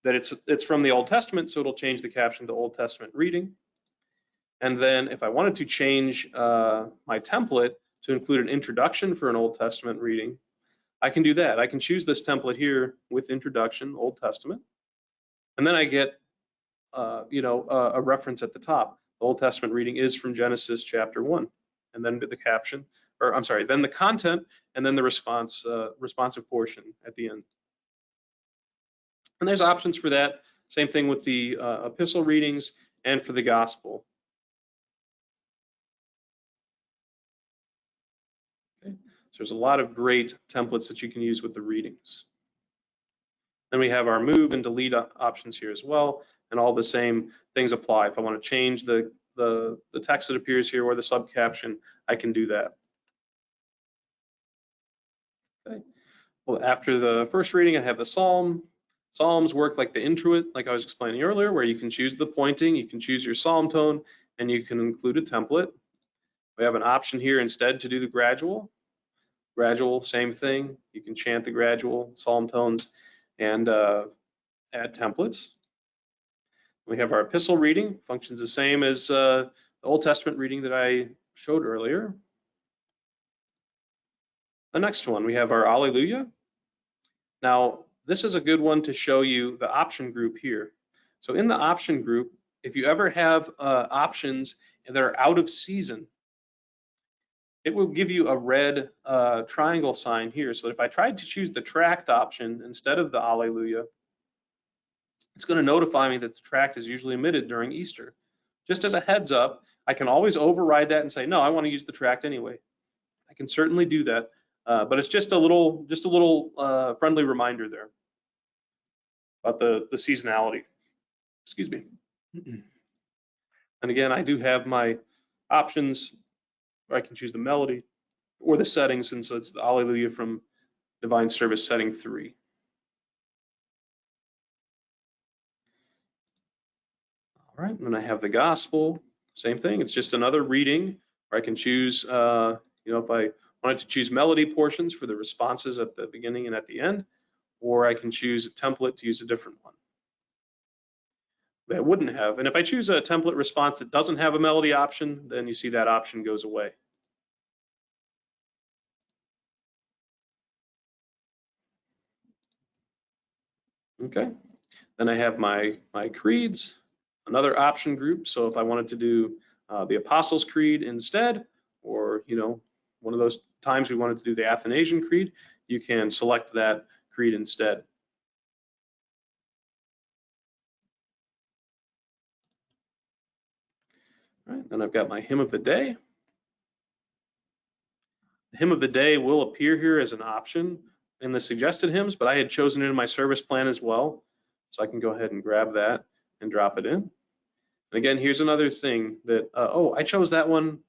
S1: that it's from the Old Testament, so it'll change the caption to Old Testament reading. And then if I wanted to change my template to include an introduction for an Old Testament reading, I can do that. I can choose this template here with introduction, Old Testament, and then I get a reference at the top. The Old Testament reading is from Genesis chapter 1, and then the caption, or I'm sorry, then the content, and then the responsive portion at the end. And there's options for that. Same thing with the epistle readings and for the gospel. Okay. So there's a lot of great templates that you can use with the readings. Then we have our move and delete options here as well, and all the same things apply. If I want to change the text that appears here or the subcaption, I can do that. Okay. Well, after the first reading, I have the psalm. Psalms work like the introit, like I was explaining earlier, where you can choose the pointing, you can choose your psalm tone, and you can include a template. We have an option here instead to do the gradual. Gradual, same thing. You can chant the gradual, psalm tones, and add templates. We have our epistle reading, functions the same as the Old Testament reading that I showed earlier. The next one, we have our Alleluia. Now, this is a good one to show you the option group here. So in the option group, if you ever have options that are out of season, it will give you a red triangle sign here. So if I tried to choose the tract option instead of the Alleluia, it's going to notify me that the tract is usually omitted during Easter. Just as a heads up, I can always override that and say, no, I want to use the tract anyway. I can certainly do that, but it's just a little friendly reminder there about the seasonality. Excuse me. And again, I do have my options where I can choose the melody or the settings, and so it's the Alleluia from Divine Service setting 3. All right, and then I have the gospel, same thing. It's just another reading where I can choose, if I wanted to choose melody portions for the responses at the beginning and at the end, or I can choose a template to use a different one. That wouldn't have. And if I choose a template response that doesn't have a melody option, then you see that option goes away. Okay, then I have my creeds, another option group. So if I wanted to do the Apostles' Creed instead, or one of those times we wanted to do the Athanasian Creed, you can select that creed instead. All right, then I've got my hymn of the day. The hymn of the day will appear here as an option in the suggested hymns, but I had chosen it in my service plan as well. So I can go ahead and grab that and drop it in. And again, here's another thing that, I chose that one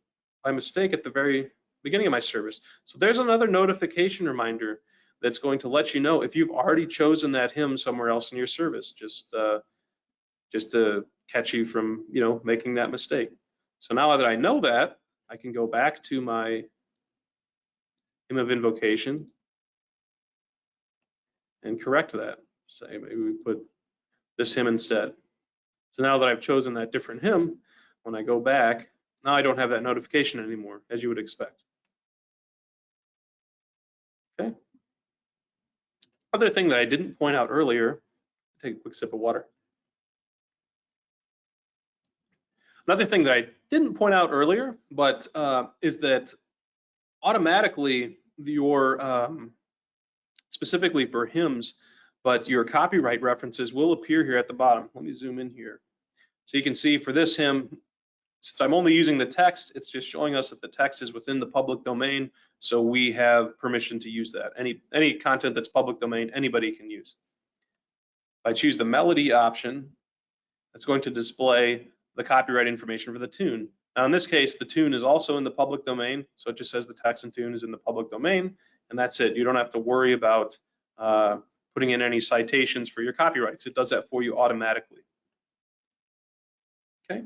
S1: by mistake at the very beginning of my service. So there's another notification reminder that's going to let you know if you've already chosen that hymn somewhere else in your service, just to catch you from, making that mistake. So now that I know that, I can go back to my hymn of invocation and correct that. Say maybe we put this hymn instead. So now that I've chosen that different hymn, when I go back, now I don't have that notification anymore, as you would expect. Okay. Other thing that I didn't point out earlier, take a quick sip of water. Another thing that I didn't point out earlier, but is that automatically your, specifically for hymns, but your copyright references will appear here at the bottom. Let me zoom in here. So you can see for this hymn, since I'm only using the text, it's just showing us that the text is within the public domain, so we have permission to use that. Any content that's public domain, anybody can use. If I choose the melody option, it's going to display the copyright information for the tune. Now in this case, the tune is also in the public domain, so it just says the text and tune is in the public domain, and that's it. You don't have to worry about putting in any citations for your copyrights. It does that for you automatically. Okay,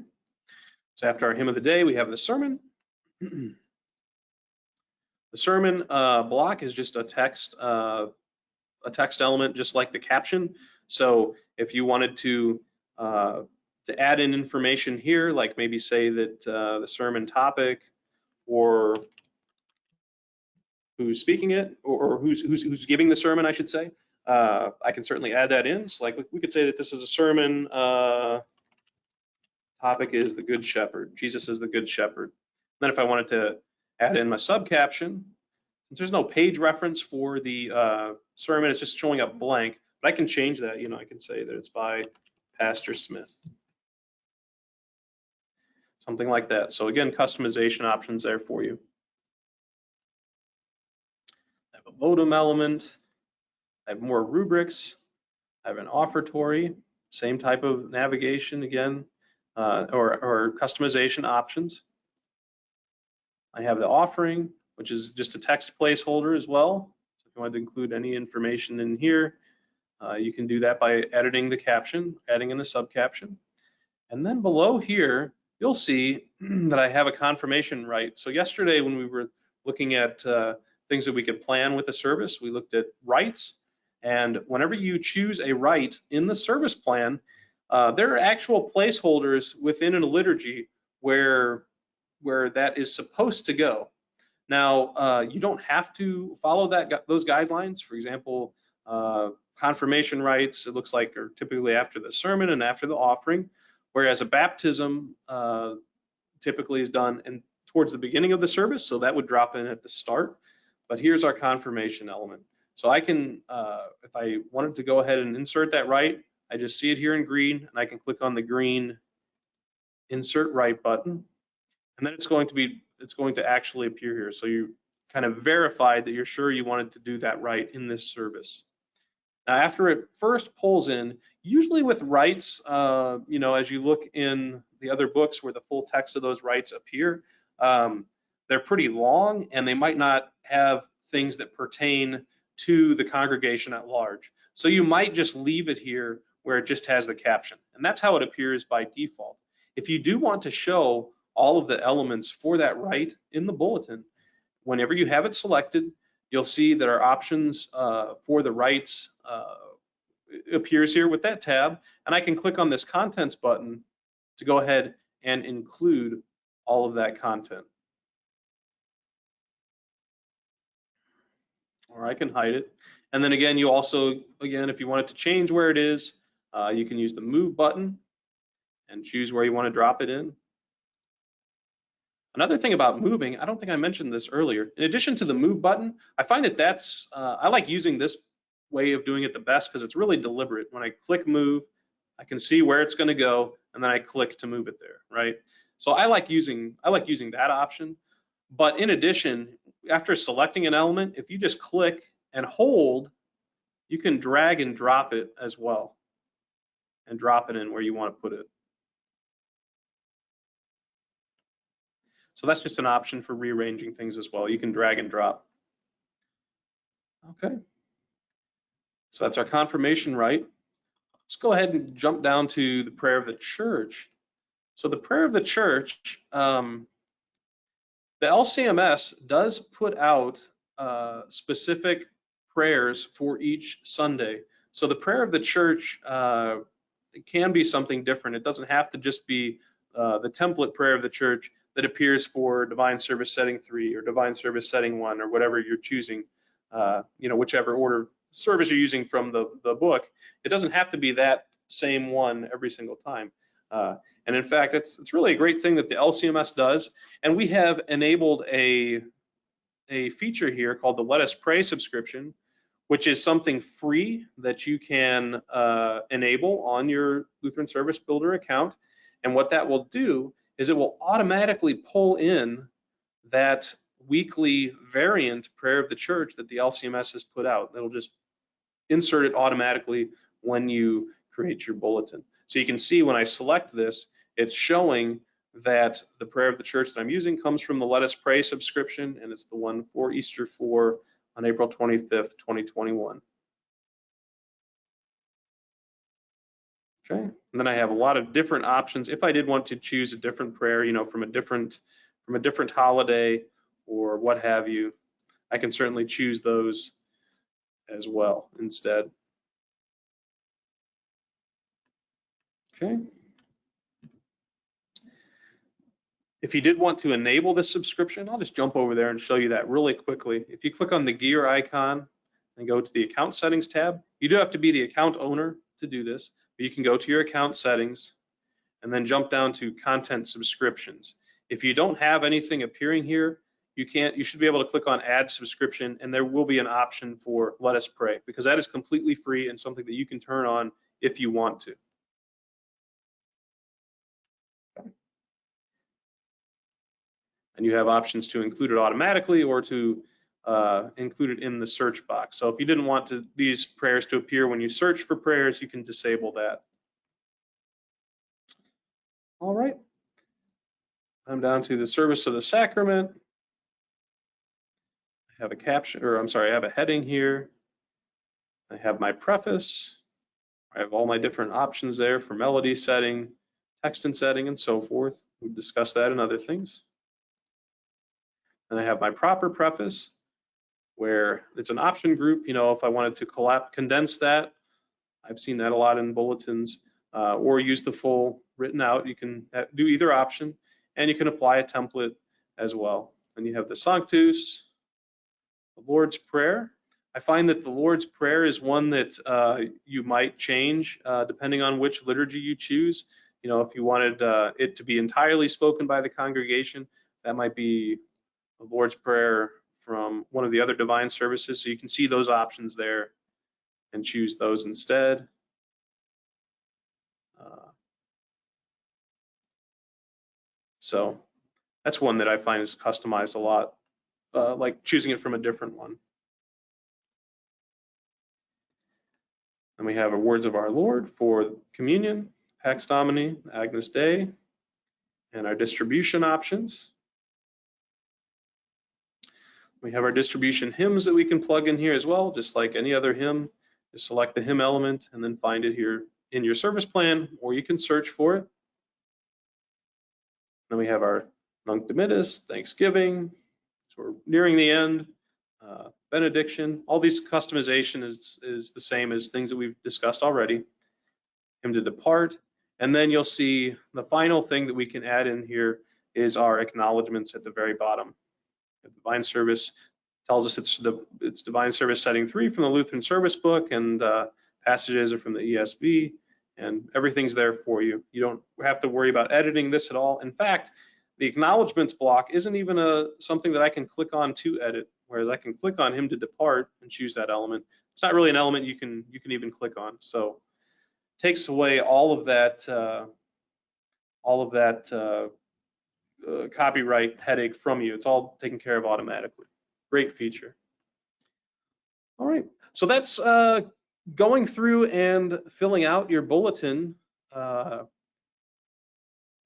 S1: so after our hymn of the day, we have the sermon. The sermon block is just a text element, just like the caption. So if you wanted to add in information here, like maybe say that the sermon topic, or who's speaking it, or who's giving the sermon, I should say, I can certainly add that in. So like we could say that this is a sermon, topic is the Good Shepherd. Jesus is the Good Shepherd. Then if I wanted to add in my subcaption, since there's no page reference for the sermon, it's just showing up blank, but I can change that. You know, I can say that it's by Pastor Smith. Something like that. So again, customization options there for you. I have a modem element. I have more rubrics. I have an offertory, same type of navigation again, or customization options. I have the offering, which is just a text placeholder as well. So if you wanted to include any information in here, you can do that by editing the caption, adding in the subcaption. And then below here, you'll see that I have a confirmation right. So yesterday when we were looking at things that we could plan with the service, we looked at rights. And whenever you choose a right in the service plan, there are actual placeholders within a liturgy where that is supposed to go. Now, you don't have to follow those guidelines. For example, confirmation rites, it looks like, are typically after the sermon and after the offering, whereas a baptism typically is done towards the beginning of the service, so that would drop in at the start. But here's our confirmation element. So I can, if I wanted to go ahead and insert that right, I just see it here in green, and I can click on the green Insert Right button, and then it's going to actually appear here. So you kind of verified that you're sure you wanted to do that right in this service. Now, after it first pulls in, usually with rights, you know, as you look in the other books where the full text of those rights appear, they're pretty long, and they might not have things that pertain to the congregation at large. So you might just leave it here where it just has the caption, and that's how it appears by default. If you do want to show all of the elements for that right in the bulletin, whenever you have it selected, you'll see that our options for the rights appears here with that tab, and I can click on this contents button to go ahead and include all of that content. Or I can hide it. And then again, you also, again, if you want it to change where it is, you can use the move button and choose where you want to drop it in. Another thing about moving, I don't think I mentioned this earlier. In addition to the move button, I find that I like using this way of doing it the best because it's really deliberate. When I click move, I can see where it's going to go, and then I click to move it there, right? So I like using that option. But in addition, after selecting an element, if you just click and hold, you can drag and drop it as well, and drop it in where you want to put it. So that's just an option for rearranging things as well. You can drag and drop. Okay. So that's our confirmation rite. Let's go ahead and jump down to the prayer of the church. So the prayer of the church, the LCMS does put out specific prayers for each Sunday. So the prayer of the church, it can be something different. It doesn't have to just be the template prayer of the church that appears for Divine Service Setting 3 or Divine Service Setting 1 or whatever you're choosing, you know, whichever order of service you're using from the book. It doesn't have to be that same one every single time. And in fact, it's really a great thing that the LCMS does. And we have enabled a feature here called the Let Us Pray subscription, which is something free that you can enable on your Lutheran Service Builder account. And what that will do is it will automatically pull in that weekly variant prayer of the church that the LCMS has put out. It'll just insert it automatically when you create your bulletin. So you can see when I select this, it's showing that the prayer of the church that I'm using comes from the Let Us Pray subscription, and it's the one for Easter 4 on April 25th, 2021. Okay, and then I have a lot of different options. If I did want to choose a different prayer, from a different holiday or what have you, I can certainly choose those as well instead. Okay. If you did want to enable this subscription, I'll just jump over there and show you that really quickly. If you click on the gear icon and go to the account settings tab, you do have to be the account owner to do this, but you can go to your account settings and then jump down to content subscriptions. If you don't have anything appearing here, you should be able to click on add subscription, and there will be an option for Let Us Pray, because that is completely free and something that you can turn on if you want to. And you have options to include it automatically or to include it in the search box. So if you didn't want these prayers to appear when you search for prayers, you can disable that. All right. I'm down to the service of the sacrament. I have a caption, or I'm sorry, I have a heading here. I have my preface. I have all my different options there for melody setting, text and setting, and so forth. We've discussed that and other things. And I have my proper preface, where it's an option group. If I wanted to condense that, I've seen that a lot in bulletins, or use the full written out. You can do either option, and you can apply a template as well. And you have the Sanctus, the Lord's Prayer. I find that the Lord's Prayer is one that you might change depending on which liturgy you choose. If you wanted it to be entirely spoken by the congregation, that might be the Lord's Prayer from one of the other divine services. So you can see those options there and choose those instead. So that's one that I find is customized a lot, like choosing it from a different one. And we have our Words of Our Lord for communion, Pax Domini, Agnus Dei, and our distribution options. We have our distribution hymns that we can plug in here as well, just like any other hymn. Just select the hymn element and then find it here in your service plan, or you can search for it. Then we have our Nunc Dimittis, Thanksgiving. So we're nearing the end. Benediction. All these customization is the same as things that we've discussed already. Hymn to depart. And then you'll see the final thing that we can add in here is our acknowledgements at the very bottom. The Divine Service tells us it's Divine Service setting 3 from the Lutheran Service book, and passages are from the ESV, and everything's there for you. You don't have to worry about editing this at all. In fact, the acknowledgements block isn't even something that I can click on to edit, whereas I can click on Hymn to depart and choose that element. It's not really an element you can even click on. So it takes away all of that copyright headache from you. It's all taken care of automatically. Great feature. All right, so that's going through and filling out your bulletin. The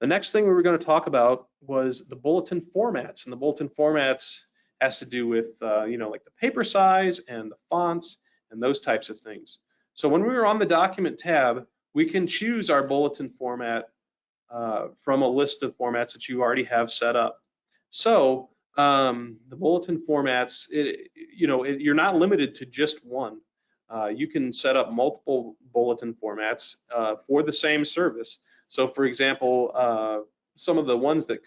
S1: next thing we were going to talk about was the bulletin formats, and the bulletin formats has to do with like the paper size and the fonts and those types of things. So when we were on the document tab, we can choose our bulletin format from a list of formats that you already have set up. So the bulletin formats, you're not limited to just one. You can set up multiple bulletin formats for the same service. So for example, some of the ones that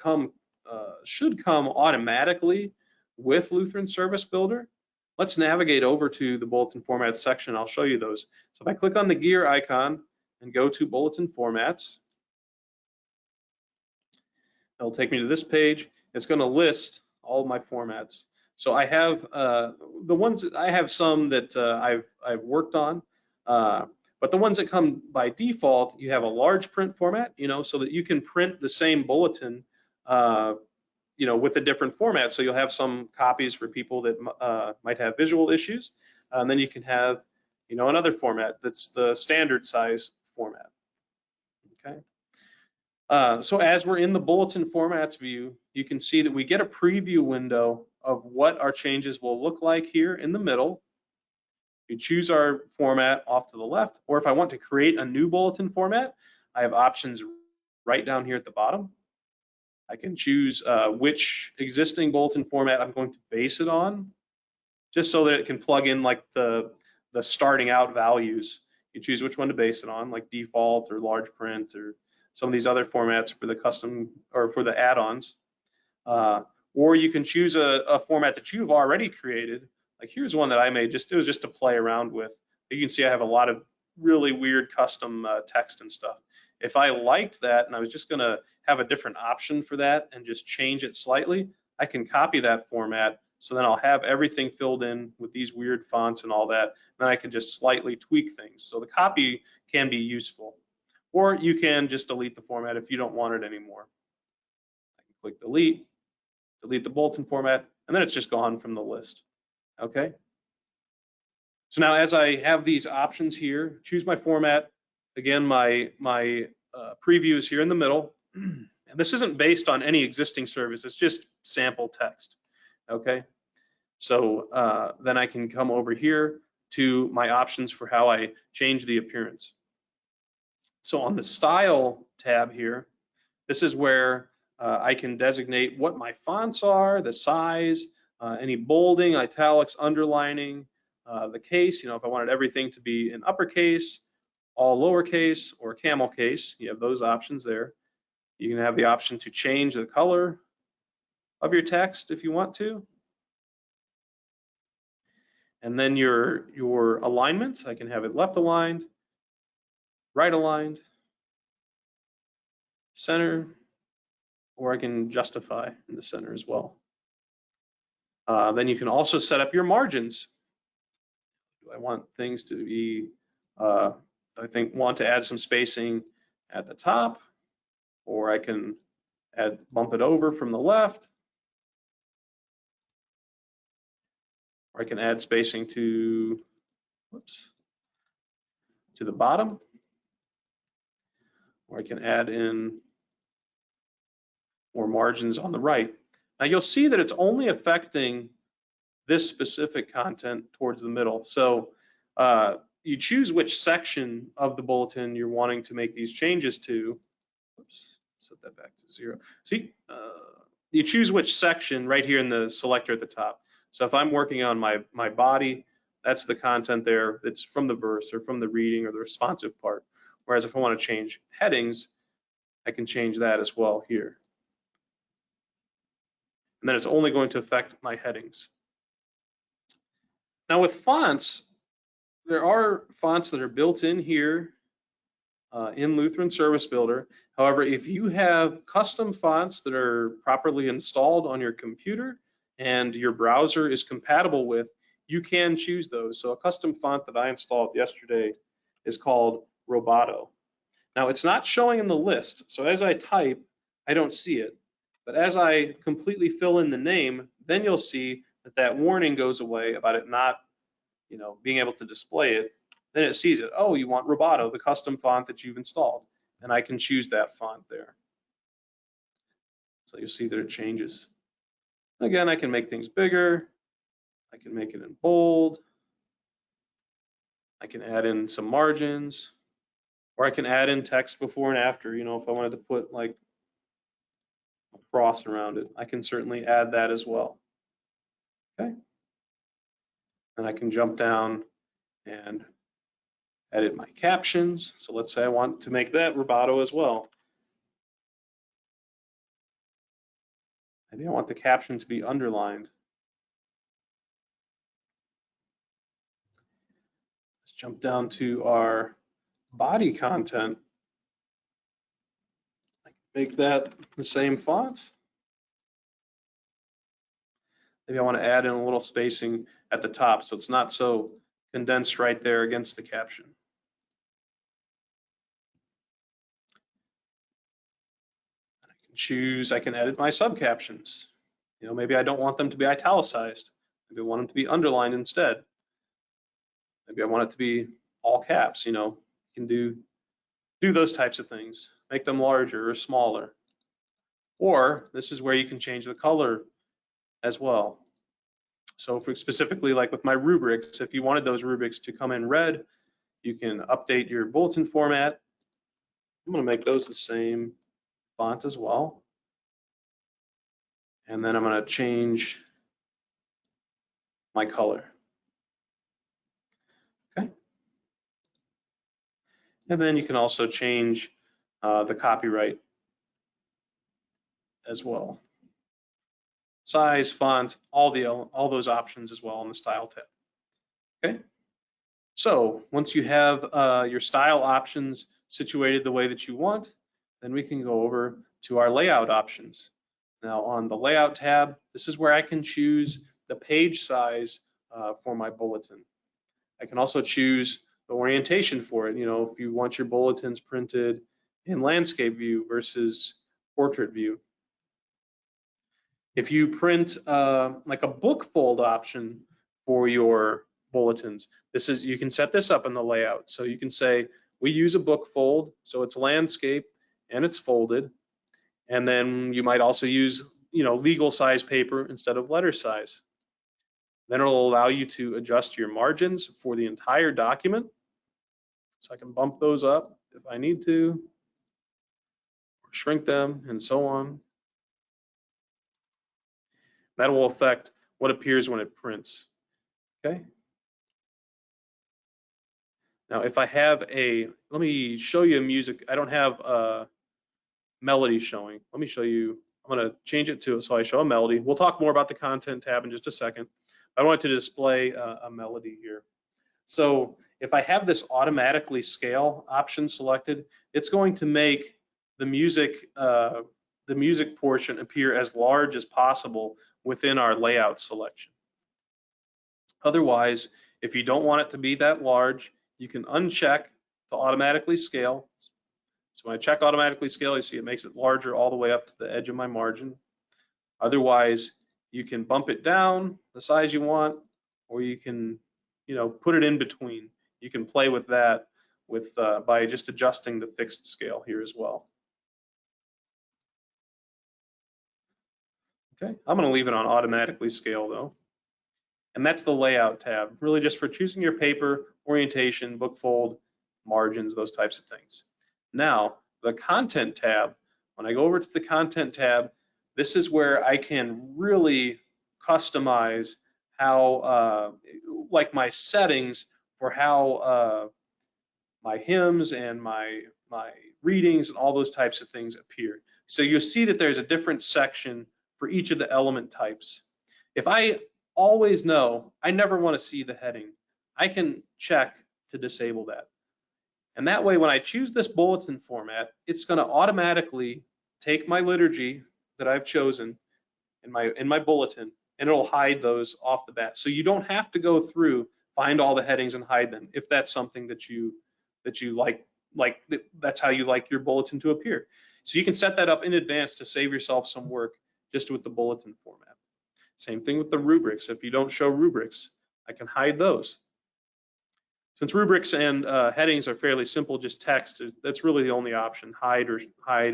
S1: should come automatically with Lutheran Service Builder. Let's navigate over to the bulletin format section. I'll show you those. So if I click on the gear icon and go to bulletin formats, it'll take me to this page. It's going to list all of my formats. So I have some that I've worked on, but the ones that come by default, you have a large print format, so that you can print the same bulletin, with a different format. So you'll have some copies for people that might have visual issues, and then you can have another format that's the standard size format. Okay. So as we're in the bulletin formats view, you can see that we get a preview window of what our changes will look like here in the middle. We choose our format off to the left, or if I want to create a new bulletin format, I have options right down here at the bottom. I can choose which existing bulletin format I'm going to base it on, just so that it can plug in like the starting out values. You choose which one to base it on, like default or large print or some of these other formats for the custom or for the add-ons. Or you can choose a format that you've already created. Like here's one that I made, it was just to play around with. You can see I have a lot of really weird custom text and stuff. If I liked that and I was just gonna have a different option for that and just change it slightly, I can copy that format. So then I'll have everything filled in with these weird fonts and all that. And then I can just slightly tweak things. So the copy can be useful. Or you can just delete the format if you don't want it anymore. I can click delete the bulletin format, and then it's just gone from the list. Okay. So now as I have these options here, choose my format. Again, my preview is here in the middle. And this isn't based on any existing service, it's just sample text. Okay. So then I can come over here to my options for how I change the appearance. So on the style tab here, this is where I can designate what my fonts are, the size, any bolding, italics, underlining, the case, if I wanted everything to be in uppercase, all lowercase, or camel case, you have those options there. You can have the option to change the color of your text if you want to. And then your alignment, I can have it left aligned, right aligned, center, or I can justify in the center as well. Then you can also set up your margins. Do I want things to be, want to add some spacing at the top, or I can bump it over from the left, or I can add spacing to the bottom, or I can add in more margins on the right. Now you'll see that it's only affecting this specific content towards the middle. So you choose which section of the bulletin you're wanting to make these changes to. Oops, set that back to 0. See, you choose which section right here in the selector at the top. So if I'm working on my body, that's the content there. It's from the verse or from the reading or the responsive part. Whereas if I want to change headings, I can change that as well here. And then it's only going to affect my headings. Now with fonts, there are fonts that are built in here in Lutheran Service Builder. However, if you have custom fonts that are properly installed on your computer and your browser is compatible with, you can choose those. So a custom font that I installed yesterday is called Roboto. Now it's not showing in the list, so as I type, I don't see it. But as I completely fill in the name, then you'll see that warning goes away about it not, being able to display it. Then it sees it. Oh, you want Roboto, the custom font that you've installed, and I can choose that font there. So you'll see that it changes. Again, I can make things bigger. I can make it in bold. I can add in some margins, or I can add in text before and after. If I wanted to put like a cross around it, I can certainly add that as well. Okay. And I can jump down and edit my captions. So let's say I want to make that Roboto as well. Maybe I want the caption to be underlined. Let's jump down to our body content. I can make that the same font. Maybe I want to add in a little spacing at the top so it's not so condensed right there against the caption. I can edit my subcaptions. Maybe I don't want them to be italicized. Maybe I want them to be underlined instead. Maybe I want it to be all caps, you know, you can do those types of things, make them larger or smaller. Or this is where you can change the color as well. So for specifically like with my rubrics, if you wanted those rubrics to come in red, you can update your bulletin format. I'm going to make those the same font as well. And then I'm going to change my color. Okay. And then you can also change the copyright as well. Size, font, all those options as well on the style tab. Okay. So once you have your style options situated the way that you want, then we can go over to our layout options. Now on the layout tab, this is where I can choose the page size for my bulletin. I can also choose the orientation for it. You know, if you want your bulletins printed in landscape view versus portrait view. If you print like a book fold option for your bulletins, you can set this up in the layout. So you can say we use a book fold, so it's landscape and it's folded. And then you might also use, you know, legal size paper instead of letter size. Then it'll allow you to adjust your margins for the entire document. So I can bump those up if I need to, or shrink them, and so on. That will affect what appears when it prints. Okay. Now, if I have let me show you a music. I don't have a melody showing. Let me show you. I'm going to change it to so I show a melody. We'll talk more about the content tab in just a second. I want to display a melody here. So if I have this automatically scale option selected, it's going to make the music portion appear as large as possible within our layout selection. Otherwise, if you don't want it to be that large, you can uncheck to automatically scale. So when I check automatically scale, you see it makes it larger all the way up to the edge of my margin. Otherwise, you can bump it down the size you want, or you can, you know, put it in between. You can play with that by just adjusting the fixed scale here as well. Okay, I'm going to leave it on automatically scale though. And that's the layout tab, really just for choosing your paper, orientation, book fold, margins, those types of things. Now, the content tab, when I go over to the content tab, this is where I can really customize how, like my settings for how my hymns and my readings and all those types of things appear. So you'll see that there's a different section for each of the element types. If I always know I never want to see the heading, I can check to disable that. And that way, when I choose this bulletin format, it's going to automatically take my liturgy that I've chosen in my bulletin, and it'll hide those off the bat. So you don't have to go through, find all the headings and hide them if that's something that you like that's how you like your bulletin to appear. So you can set that up in advance to save yourself some work just with the bulletin format. Same thing with the rubrics. If you don't show rubrics, I can hide those. Since rubrics and headings are fairly simple, just text, that's really the only option, hide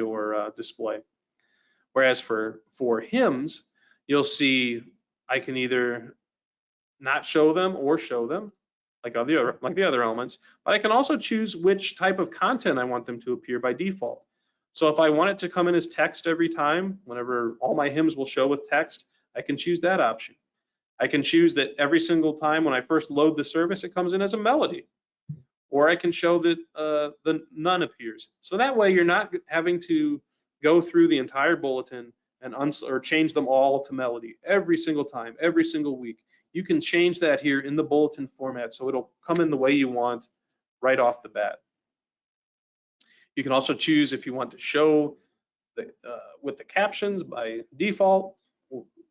S1: or display. Whereas for hymns, you'll see I can either not show them or show them, like the other elements, but I can also choose which type of content I want them to appear by default. So if I want it to come in as text every time, whenever all my hymns will show with text, I can choose that option. I can choose that every single time when I first load the service, it comes in as a melody. Or I can show that the none appears. So that way you're not having to go through the entire bulletin and or change them all to melody every single time, every single week. You can change that here in the bulletin format so it'll come in the way you want right off the bat. You can also choose if you want to show with the captions by default,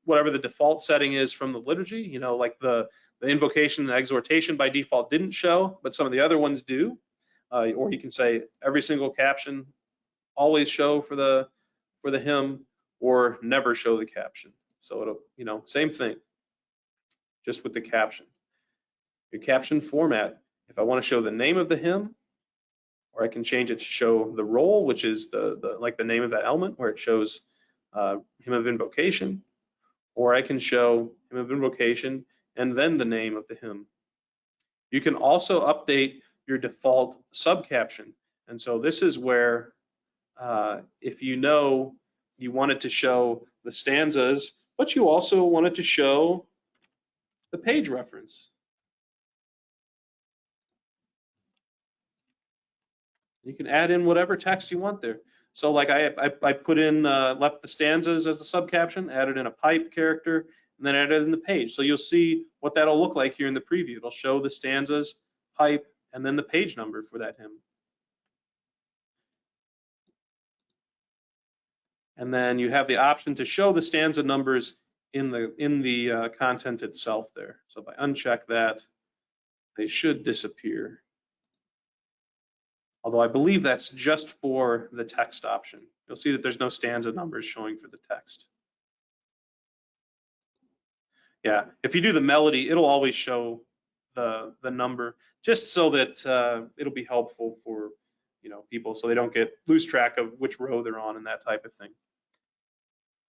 S1: whatever the default setting is from the liturgy, you know, like the invocation and exhortation by default didn't show, but some of the other ones do. Or you can say every single caption always show for the hymn, or never show the caption. So it'll, you know, same thing, just with the caption. Your caption format, if I want to show the name of the hymn, or I can change it to show the role, which is like the name of that element, where it shows hymn of invocation, or I can show hymn of invocation and then the name of the hymn. You can also update your default subcaption. And so this is where if you know you wanted to show the stanzas, but you also wanted to show the page reference. You can add in whatever text you want there. So like I put in, left the stanzas as the subcaption, added in a pipe character, and then added in the page. So you'll see what that'll look like here in the preview. It'll show the stanzas, pipe, and then the page number for that hymn. And then you have the option to show the stanza numbers in the content itself there. So if I uncheck that, they should disappear. Although I believe that's just for the text option. You'll see that there's no stanza numbers showing for the text. Yeah, if you do the melody, it'll always show the number, just so that it'll be helpful for people, so they don't lose track of which row they're on and that type of thing.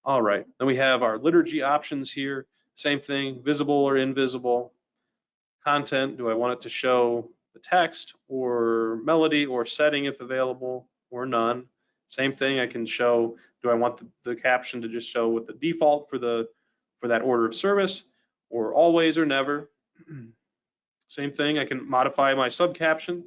S1: All right, then we have our liturgy options here. Same thing, visible or invisible. Content, do I want it to show the text or melody or setting if available, or none? Same thing, I can show, do I want the caption to just show with the default for that order of service, or always or never? Same thing, I can modify my subcaption.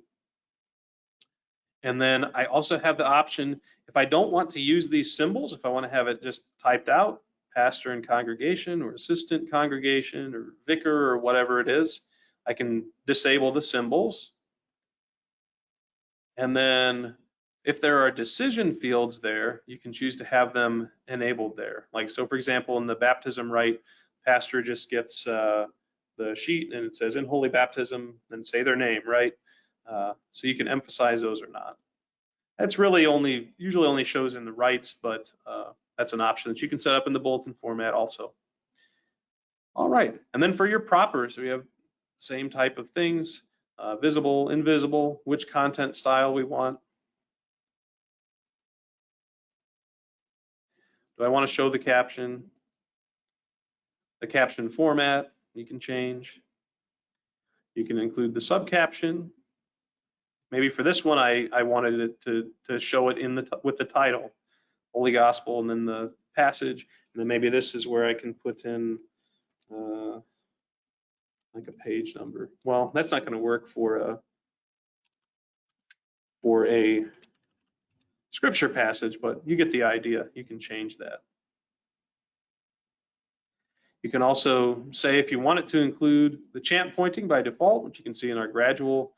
S1: And then I also have the option, if I don't want to use these symbols, if I want to have it just typed out, pastor and congregation, or assistant congregation, or vicar, or whatever it is, I can disable the symbols. And then if there are decision fields there, you can choose to have them enabled there. Like, so for example, in the baptism rite, pastor just gets the sheet and it says in holy baptism, and say their name, right? So you can emphasize those or not. That's really usually only shows in the rites, but that's an option that you can set up in the bulletin format also. All right, and then for your proppers, we have same type of things, visible, invisible, which content style we want. Do I want to show the caption? The caption format, you can change. You can include the subcaption. Maybe for this one, I wanted it to show it with the title, Holy Gospel, and then the passage. And then maybe this is where I can put in like a page number. Well, that's not going to work for a scripture passage, but you get the idea. You can change that. You can also say if you want it to include the chant pointing by default, which you can see in our gradual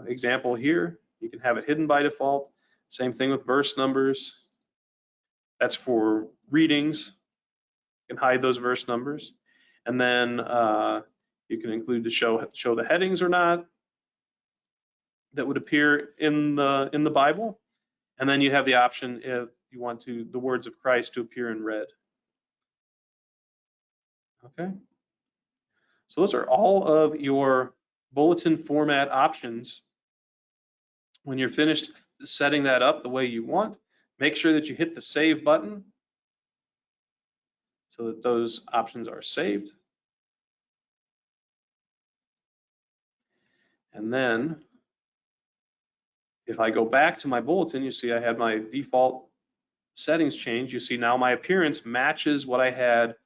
S1: example here. You can have it hidden by default. Same thing with verse numbers. That's for readings. You can hide those verse numbers. And then you can include to show the headings or not that would appear in the Bible. And then you have the option if you want the words of Christ to appear in red. Okay. So those are all of your bulletin format options. When you're finished setting that up the way you want, make sure that you hit the save button so that those options are saved. And then if I go back to my bulletin, you see I had my default settings changed. You see now my appearance matches what I had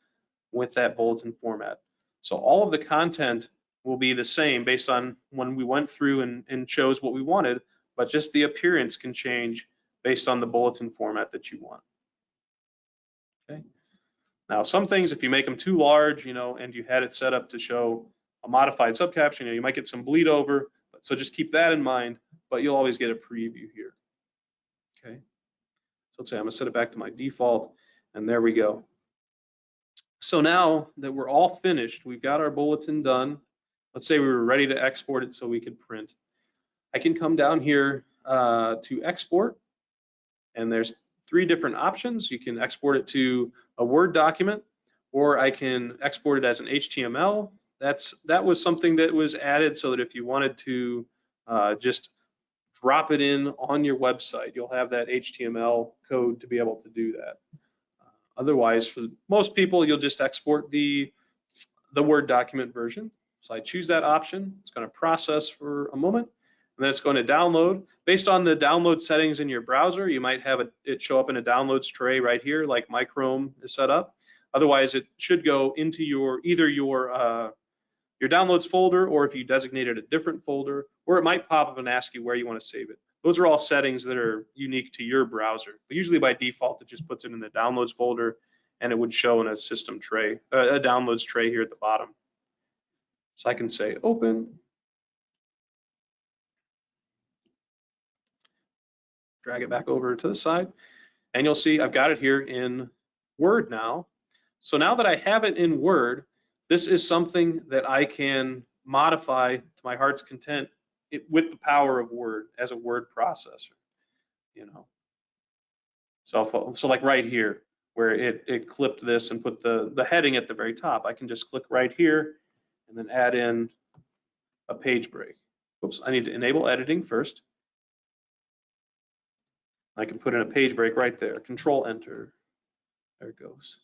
S1: with that bulletin format. So all of the content will be the same based on when we went through and chose what we wanted, but just the appearance can change based on the bulletin format that you want. Okay. Now, some things, if you make them too large, and you had it set up to show a modified subcaption, you might get some bleed over. So just keep that in mind, but you'll always get a preview here. Okay. So let's say I'm gonna set it back to my default, and there we go. So now that we're all finished, we've got our bulletin done. Let's say we were ready to export it so we could print. I can come down here to export, and there's 3 different options. You can export it to a Word document, or I can export it as an HTML that was something that was added so that if you wanted to just drop it in on your website, you'll have that HTML code to be able to do that. Otherwise, for most people, you'll just export the Word document version. So I choose that option. It's going to process for a moment, and then it's going to download. Based on the download settings in your browser, you might have it show up in a downloads tray right here, like my Chrome is set up. Otherwise, it should go into either your downloads folder, or if you designated a different folder, or it might pop up and ask you where you want to save it. Those are all settings that are unique to your browser. But usually by default, it just puts it in the downloads folder, and it would show in a system tray, a downloads tray here at the bottom. So I can say open, drag it back over to the side, and you'll see I've got it here in Word now. So now that I have it in Word, this is something that I can modify to my heart's content with the power of Word as a word processor, you know. So like right here, where it clipped this and put the heading at the very top, I can just click right here and then add in a page break. Oops, I need to enable editing first. I can put in a page break right there. Control Enter. There it goes.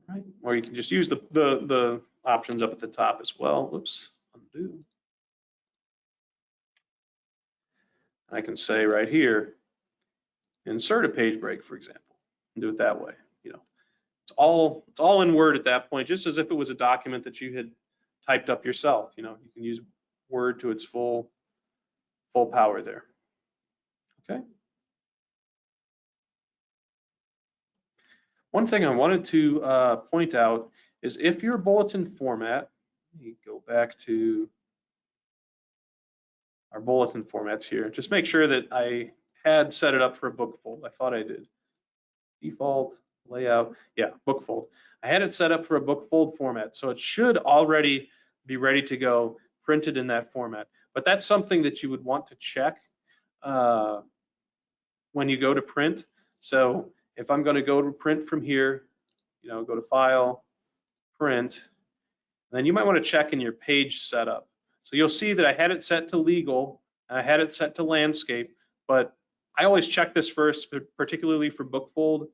S1: All right. Or you can just use the options up at the top as well. Oops, undo. I can say right here, insert a page break, for example, and do it that way. You know, it's all in Word at that point, just as if it was a document that you had typed up yourself. You know, you can use Word to its full power there. Okay. One thing I wanted to point out is if your bulletin format, let me go back to our bulletin formats here. Just make sure that I had set it up for a bookfold. I thought I did. Default layout, yeah, bookfold. I had it set up for a bookfold format, so it should already be ready to go, printed in that format. But that's something that you would want to check when you go to print. So if I'm going to go to print from here, you know, go to File, Print, then you might want to check in your page setup. So you'll see that I had it set to legal and I had it set to landscape, but I always check this first, particularly for bookfold.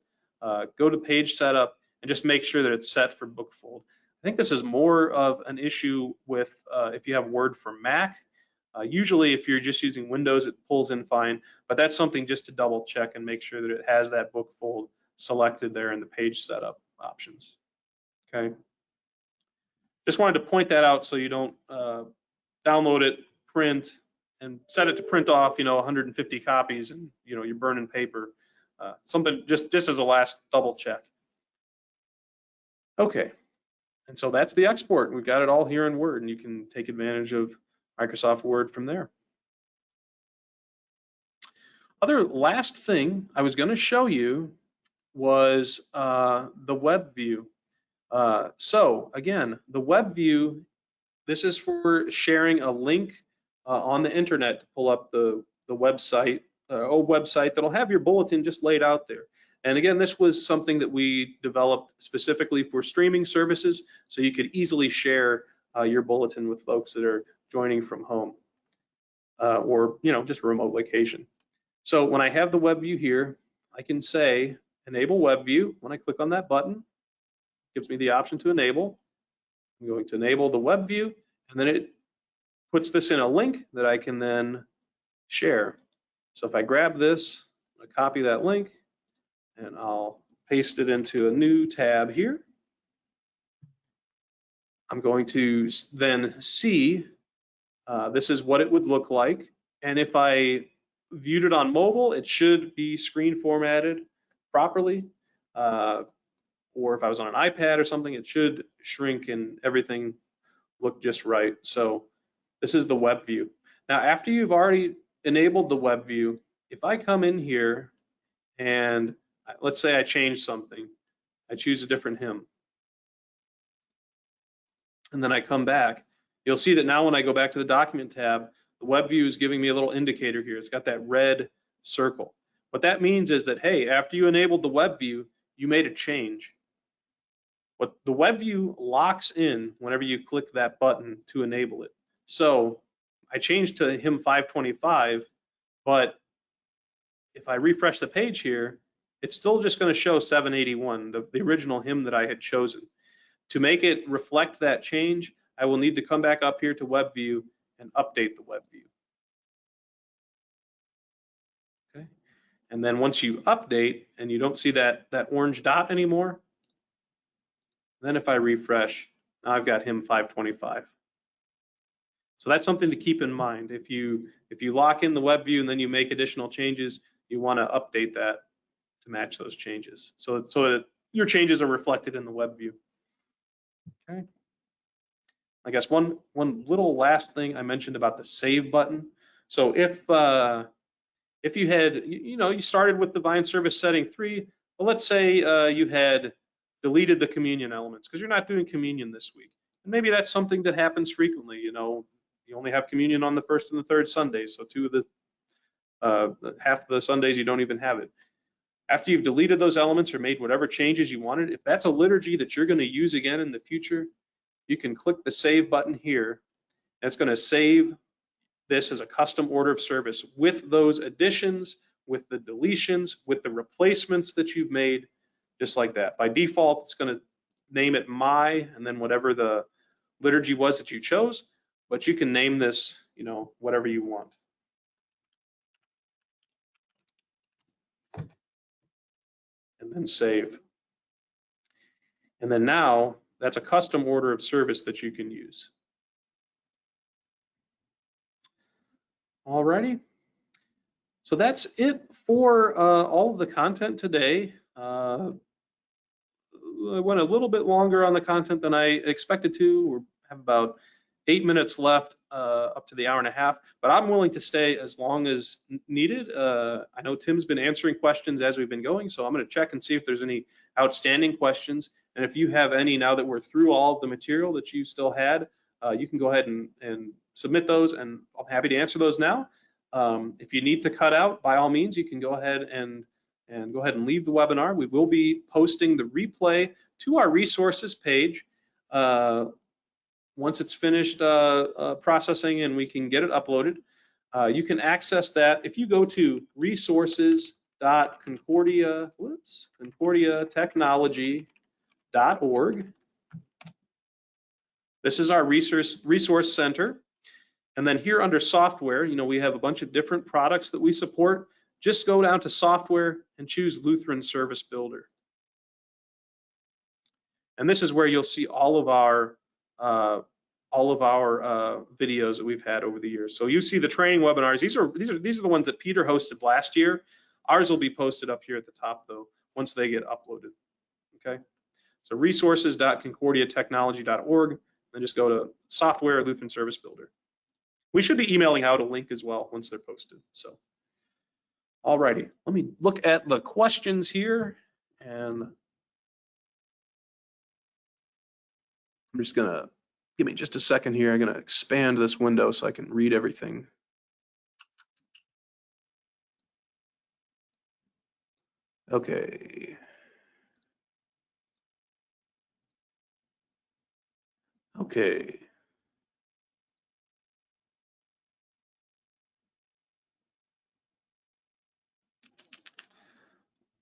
S1: Go to page setup and just make sure that it's set for bookfold. I think this is more of an issue with if you have Word for Mac. Usually if you're just using Windows, it pulls in fine, but that's something just to double check and make sure that it has that bookfold selected there in the page setup options. Okay. Just wanted to point that out so you don't download it, print, and set it to print off, you know, 150 copies, and you know you're burning paper. Something just as a last double check. Okay, and so that's the export. We've got it all here in Word, and you can take advantage of Microsoft Word from there. Other last thing I was going to show you was the web view. So again, the web view, this is for sharing a link on the internet to pull up the website, old website that'll have your bulletin just laid out there. And again, this was something that we developed specifically for streaming services, so you could easily share your bulletin with folks that are joining from home or you know just a remote location. So when I have the web view here, I can say enable web view. When I click on that button, it gives me the option to enable. I'm going to enable the web view, and then it puts this in a link that I can then share. So if I grab this, I copy that link, and I'll paste it into a new tab here. I'm going to then see this is what it would look like, and if I viewed it on mobile, it should be screen formatted properly. Or if I was on an iPad or something, it should shrink and everything look just right. So this is the web view. Now, after you've already enabled the web view, if I come in here and let's say I change something, I choose a different hymn, and then I come back, you'll see that now when I go back to the document tab, the web view is giving me a little indicator here. It's got that red circle. What that means is that, hey, after you enabled the web view, you made a change. What the web view locks in whenever you click that button to enable it. So I changed to hymn 525, but if I refresh the page here, it's still just going to show 781, the original hymn that I had chosen. To make it reflect that change, I will need to come back up here to web view and update the web view. Okay. And then once you update and you don't see that orange dot anymore, then if I refresh, now I've got hymn 525. So that's something to keep in mind. If you lock in the web view and then you make additional changes, you want to update that to match those changes. So that your changes are reflected in the web view. Okay. I guess one little last thing I mentioned about the save button. So if you had, you started with divine service setting 3, well, let's say you had deleted the communion elements because you're not doing communion this week. And maybe that's something that happens frequently. You only have communion on the first and the third Sundays, so half of the Sundays you don't even have it. After you've deleted those elements or made whatever changes you wanted, if that's a liturgy that you're going to use again in the future, you can click the save button here. And it's going to save this as a custom order of service with those additions, with the deletions, with the replacements that you've made, just like that. By default, it's going to name it my, and then whatever the liturgy was that you chose, but you can name this, whatever you want. And then save. And then now that's a custom order of service that you can use. Alrighty. So that's it for all of the content today. I went a little bit longer on the content than I expected to. We have about 8 minutes left up to the hour and a half, but I'm willing to stay as long as needed. I know Tim's been answering questions as we've been going, so I'm going to check and see if there's any outstanding questions. And if you have any now that we're through all of the material that you still had, you can go ahead and submit those, and I'm happy to answer those now. If you need to cut out, by all means, you can go ahead and leave the webinar. We will be posting the replay to our resources page once it's finished processing and we can get it uploaded. You can access that if you go to resources.concordiatechnology.org. This is our resource center. And then here under software, we have a bunch of different products that we support. Just go down to software and choose Lutheran Service Builder. And this is where you'll see all of our videos that we've had over the years. So you see the training webinars. These are the ones that Peter hosted last year. Ours will be posted up here at the top though, once they get uploaded. Okay. So resources.concordiatechnology.org, then just go to software, Lutheran Service Builder. We should be emailing out a link as well once they're posted. So, alrighty, let me look at the questions here, and I'm just gonna, give me just a second here. I'm gonna expand this window so I can read everything. Okay. Okay.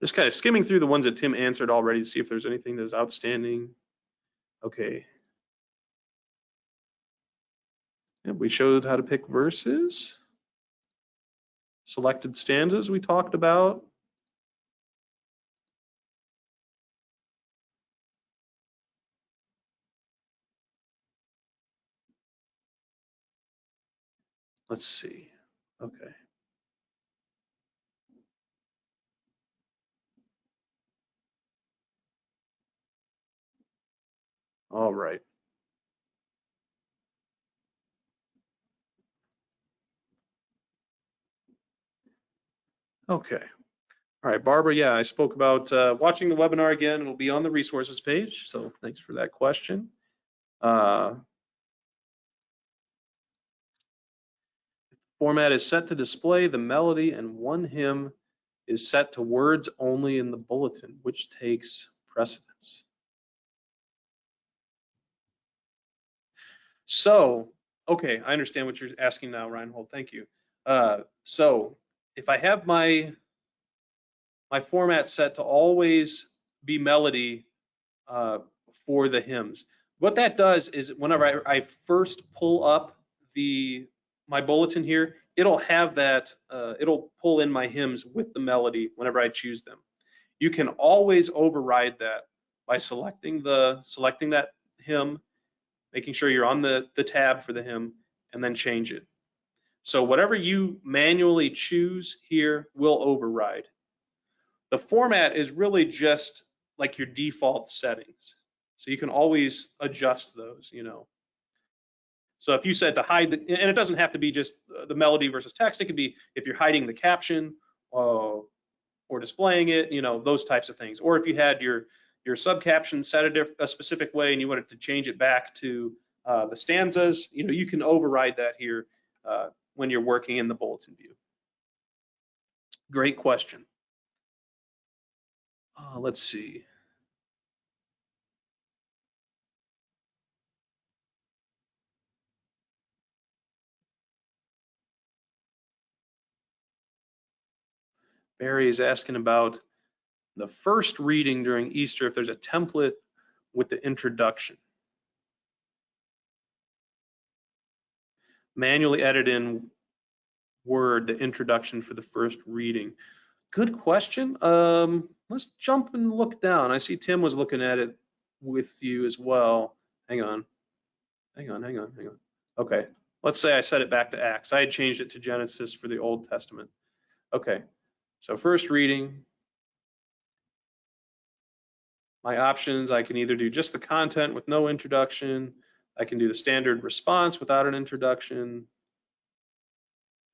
S1: Just kind of skimming through the ones that Tim answered already to see if there's anything that's outstanding. Okay. Yeah, we showed how to pick verses. Selected stanzas we talked about. Let's see. Okay. All right. Okay. All right, Barbara, yeah, I spoke about watching the webinar again. It'll be on the resources page, so thanks for that question. Format is set to display the melody, and one hymn is set to words only in the bulletin, which takes precedence. So, okay, I understand what you're asking now, Reinhold. Thank you. So if I have my format set to always be melody uh, for the hymns, what that does is whenever I first pull up my bulletin here, it'll have that, it'll pull in my hymns with the melody whenever I choose them. You can always override that by selecting that hymn, making sure you're on the tab for the hymn, and then change it. So whatever you manually choose here will override. The format is really just like your default settings. So you can always adjust those, So if you said to hide, and it doesn't have to be just the melody versus text, it could be if you're hiding the caption or displaying it, those types of things. Or if you had your subcaption set a specific way and you wanted to change it back to the stanzas, you can override that here when you're working in the bulletin view. Great question. Let's see. Barry is asking about the first reading during Easter, if there's a template with the introduction. Manually edit in Word the introduction for the first reading. Good question. Let's jump and look down. I see Tim was looking at it with you as well. Hang on. Okay, let's say I set it back to Acts. I had changed it to Genesis for the Old Testament. Okay, so first reading. My options, I can either do just the content with no introduction. I can do the standard response without an introduction.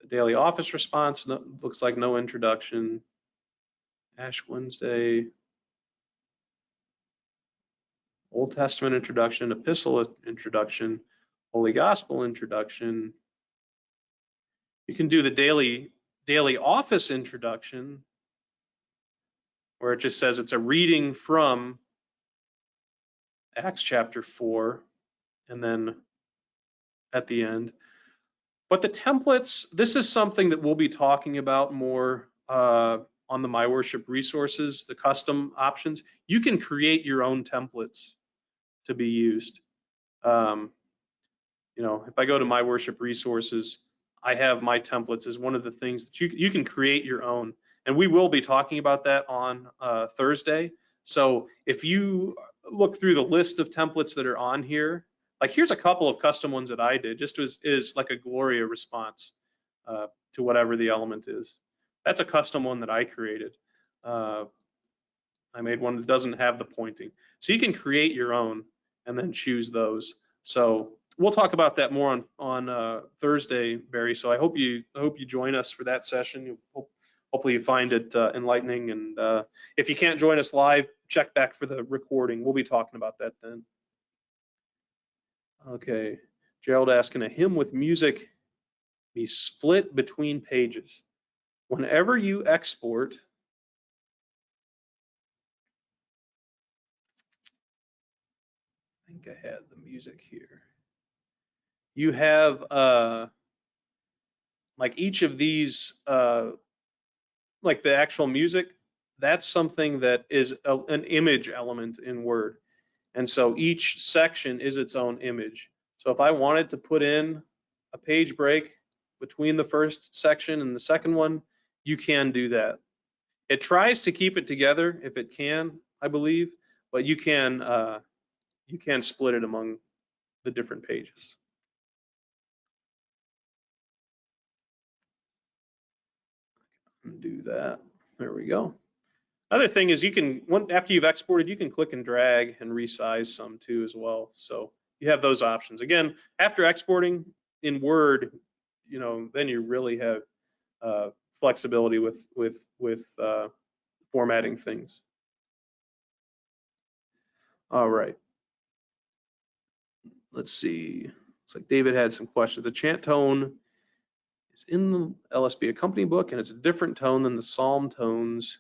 S1: The daily office response looks like no introduction. Ash Wednesday. Old Testament introduction, epistle introduction, Holy Gospel introduction. You can do the daily office introduction, where it just says it's a reading from Acts chapter 4, and then at the end. But the templates, this is something that we'll be talking about more on the My Worship resources, the custom options. You can create your own templates to be used. If I go to My Worship resources, I have my templates as one of the things that you can create your own. And we will be talking about that on Thursday. So if you look through the list of templates that are on here, like here's a couple of custom ones that I did, just is like a Gloria response to whatever the element is. That's a custom one that I created. I made one that doesn't have the pointing. So you can create your own and then choose those. So we'll talk about that more on Thursday, Barry. So I hope you join us for that session. Hopefully you find it enlightening. And if you can't join us live, check back for the recording. We'll be talking about that then. Okay, Gerald asking, a hymn with music be split between pages. Whenever you export, I think I had the music here. You have like each of these, like the actual music, that's something that is an image element in Word. And so each section is its own image. So if I wanted to put in a page break between the first section and the second one, you can do that. It tries to keep it together if it can, I believe, but you can split it among the different pages. Do that. There we go. Other thing is you can, after you've exported, you can click and drag and resize some too as well. So you have those options. Again, after exporting in Word, then you really have flexibility with formatting things. All right. Let's see. Looks like David had some questions. The chant tone is in the LSB accompanying book, and it's a different tone than the psalm tones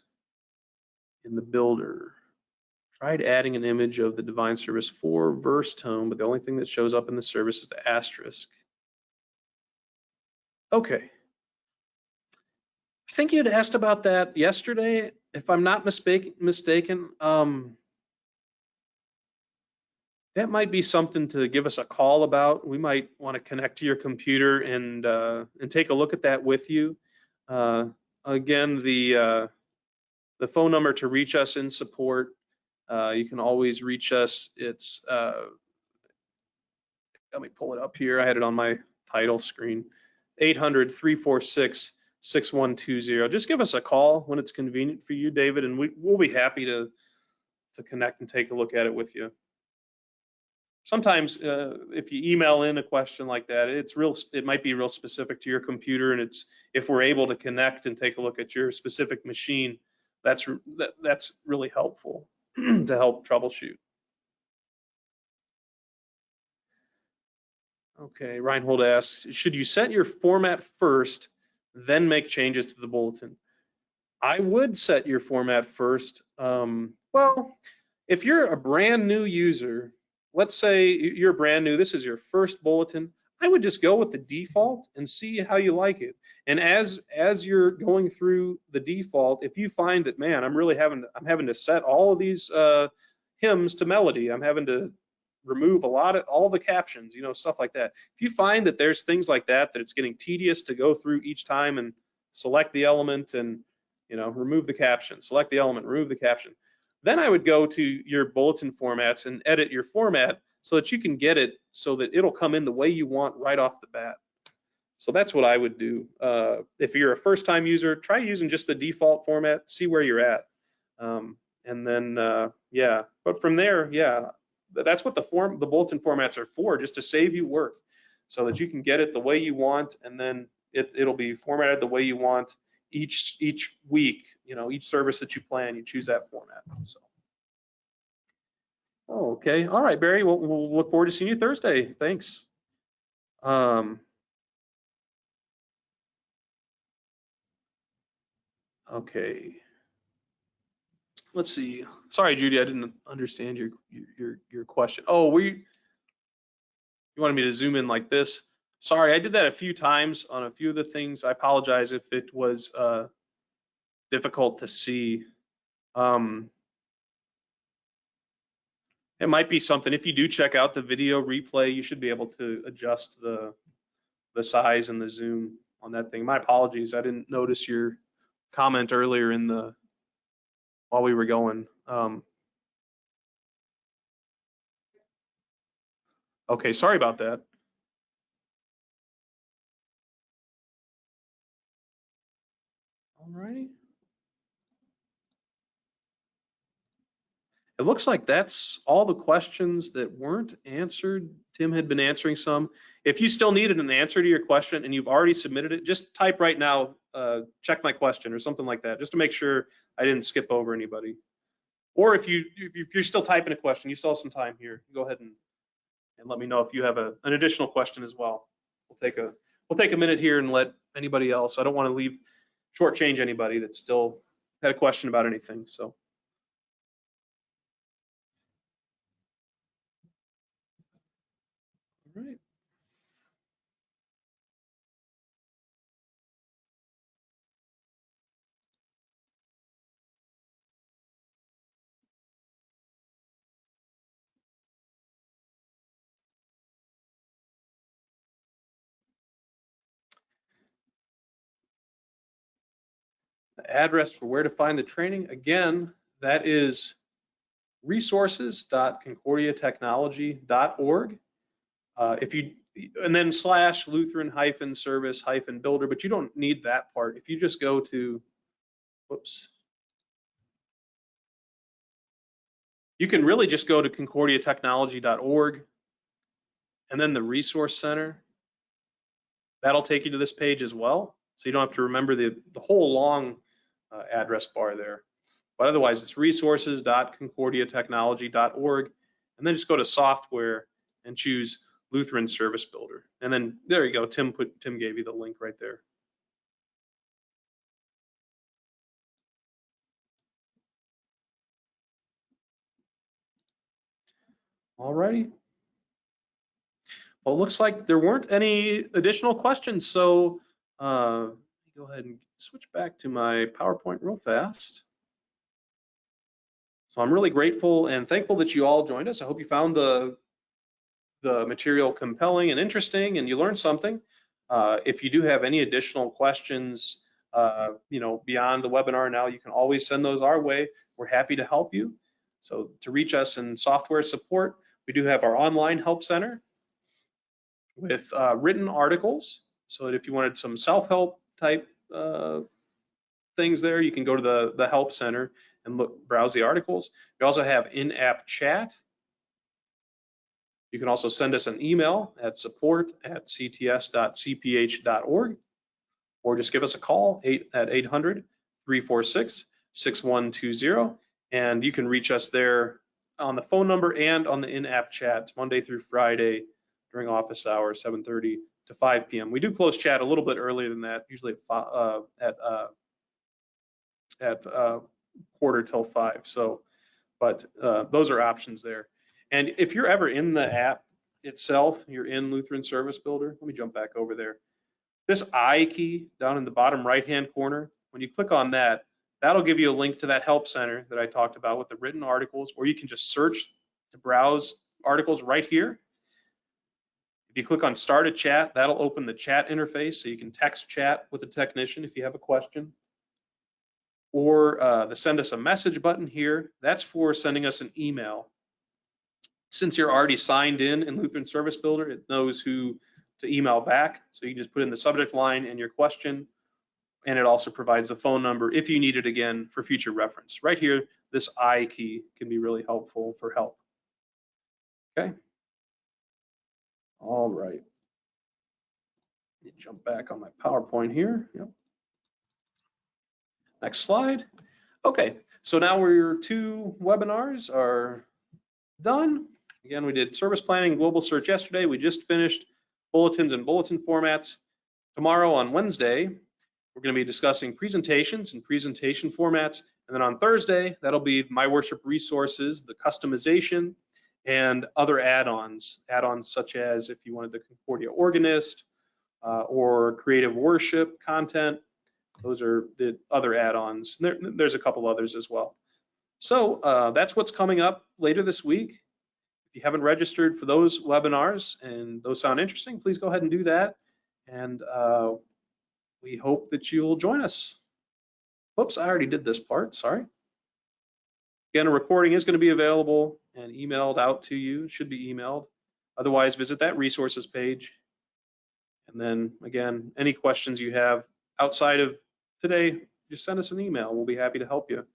S1: in the Builder. Tried adding an image of the Divine Service 4 verse tone, but the only thing that shows up in the service is the asterisk. Okay. I think you had asked about that yesterday, if I'm not mistaken. That might be something to give us a call about. We might want to connect to your computer and take a look at that with you. Again, the phone number to reach us in support, you can always reach us. It's let me pull it up here. I had it on my title screen. 800-346-6120. Just give us a call when it's convenient for you, David, and we'll be happy to connect and take a look at it with you. Sometimes if you email in a question like that, it might be real specific to your computer, and if we're able to connect and take a look at your specific machine, that's really helpful to help troubleshoot. Okay, Reinhold asks, should you set your format first, then make changes to the bulletin? I would set your format first. Well, if you're a brand new user, let's say you're brand new, this is your first bulletin, I would just go with the default and see how you like it. And as you're going through the default, if you find that, man, I'm having to set all of these hymns to melody, I'm having to remove all the captions, stuff like that. If you find that there's things like that it's getting tedious to go through each time and select the element and remove the caption, select the element, remove the caption, then I would go to your bulletin formats and edit your format so that you can get it so that it'll come in the way you want right off the bat. So that's what I would do. If you're a first-time user, try using just the default format, see where you're at. And then, yeah, but from there, yeah, that's what the bulletin formats are for, just to save you work so that you can get it the way you want, and then it'll be formatted the way you want each week. Each service that you plan, you choose that format. So, okay, all right, Barry. We'll look forward to seeing you Thursday. Thanks. Okay. Let's see. Sorry, Judy, I didn't understand your question. Oh, you wanted me to zoom in like this? Sorry, I did that a few times on a few of the things. I apologize if it was difficult to see. It might be something. If you do check out the video replay, you should be able to adjust the size and the zoom on that thing. My apologies. I didn't notice your comment earlier while we were going. Okay, sorry about that. All righty. It looks like that's all the questions that weren't answered. Tim had been answering some. If you still needed an answer to your question and you've already submitted it, just type right now, check my question or something like that, just to make sure I didn't skip over anybody. Or if you're still typing a question, you still have some time here, go ahead and let me know if you have an additional question as well. We'll take a minute here and let anybody else. I don't want to shortchange anybody that still had a question about anything. So. All right. The address for where to find the training, again, that is resources.concordiatechnology.org. And then / Lutheran Service Builder, but you don't need that part. If you just go to, you can really just go to concordiatechnology.org and then the Resource Center. That'll take you to this page as well. So you don't have to remember the whole long address bar there. But otherwise, it's resources.concordiatechnology.org, and then just go to software and choose Lutheran Service Builder. And then there you go. Tim gave you the link right there. All righty. Well, it looks like there weren't any additional questions, so let me go ahead and switch back to my PowerPoint real fast. So I'm really grateful and thankful that you all joined us. I hope you found the material compelling and interesting and you learned something. If you do have any additional questions, beyond the webinar now, you can always send those our way. We're happy to help you. So to reach us in software support, we do have our online help center with written articles, so that if you wanted some self-help type things there, you can go to the help center and browse the articles. We also have in-app chat. You can also send us an email at support@cts.cph.org, or just give us a call at 800-346-6120, and you can reach us there on the phone number and on the in-app chat Monday through Friday during office hours, 7:30 to 5 p.m. We do close chat a little bit earlier than that, usually at 4:45. So, but those are options there. And if you're ever in the app itself, you're in Lutheran Service Builder. Let me jump back over there. This I key down in the bottom right-hand corner, when you click on that, that'll give you a link to that help center that I talked about with the written articles, or you can just search to browse articles right here. If you click on Start a Chat, that'll open the chat interface, so you can text chat with a technician if you have a question. Or the Send Us a Message button here, that's for sending us an email. Since you're already signed in Lutheran Service Builder, it knows who to email back. So you just put in the subject line and your question, and it also provides the phone number if you need it again for future reference. Right here, this I key can be really helpful for help. Okay. All right. Let me jump back on my PowerPoint here. Yep. Next slide. Okay, so now your 2 webinars are done. Again, we did service planning, global search yesterday. We just finished bulletins and bulletin formats. Tomorrow on Wednesday, we're going to be discussing presentations and presentation formats. And then on Thursday, that'll be My Worship resources, the customization, and other add-ons. Add-ons such as if you wanted the Concordia organist or creative worship content. Those are the other add-ons. There's a couple others as well. So that's what's coming up later this week. If you haven't registered for those webinars and those sound interesting, please go ahead and do that. And we hope that you'll join us. Whoops, I already did this part, sorry. Again, a recording is going to be available and emailed out to you, should be emailed. Otherwise, visit that resources page. And then again, any questions you have outside of today, just send us an email. We'll be happy to help you.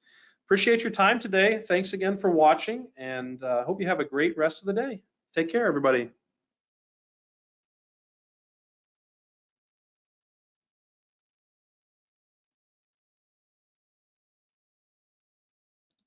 S1: Appreciate your time today. Thanks again for watching, and hope you have a great rest of the day. Take care, everybody.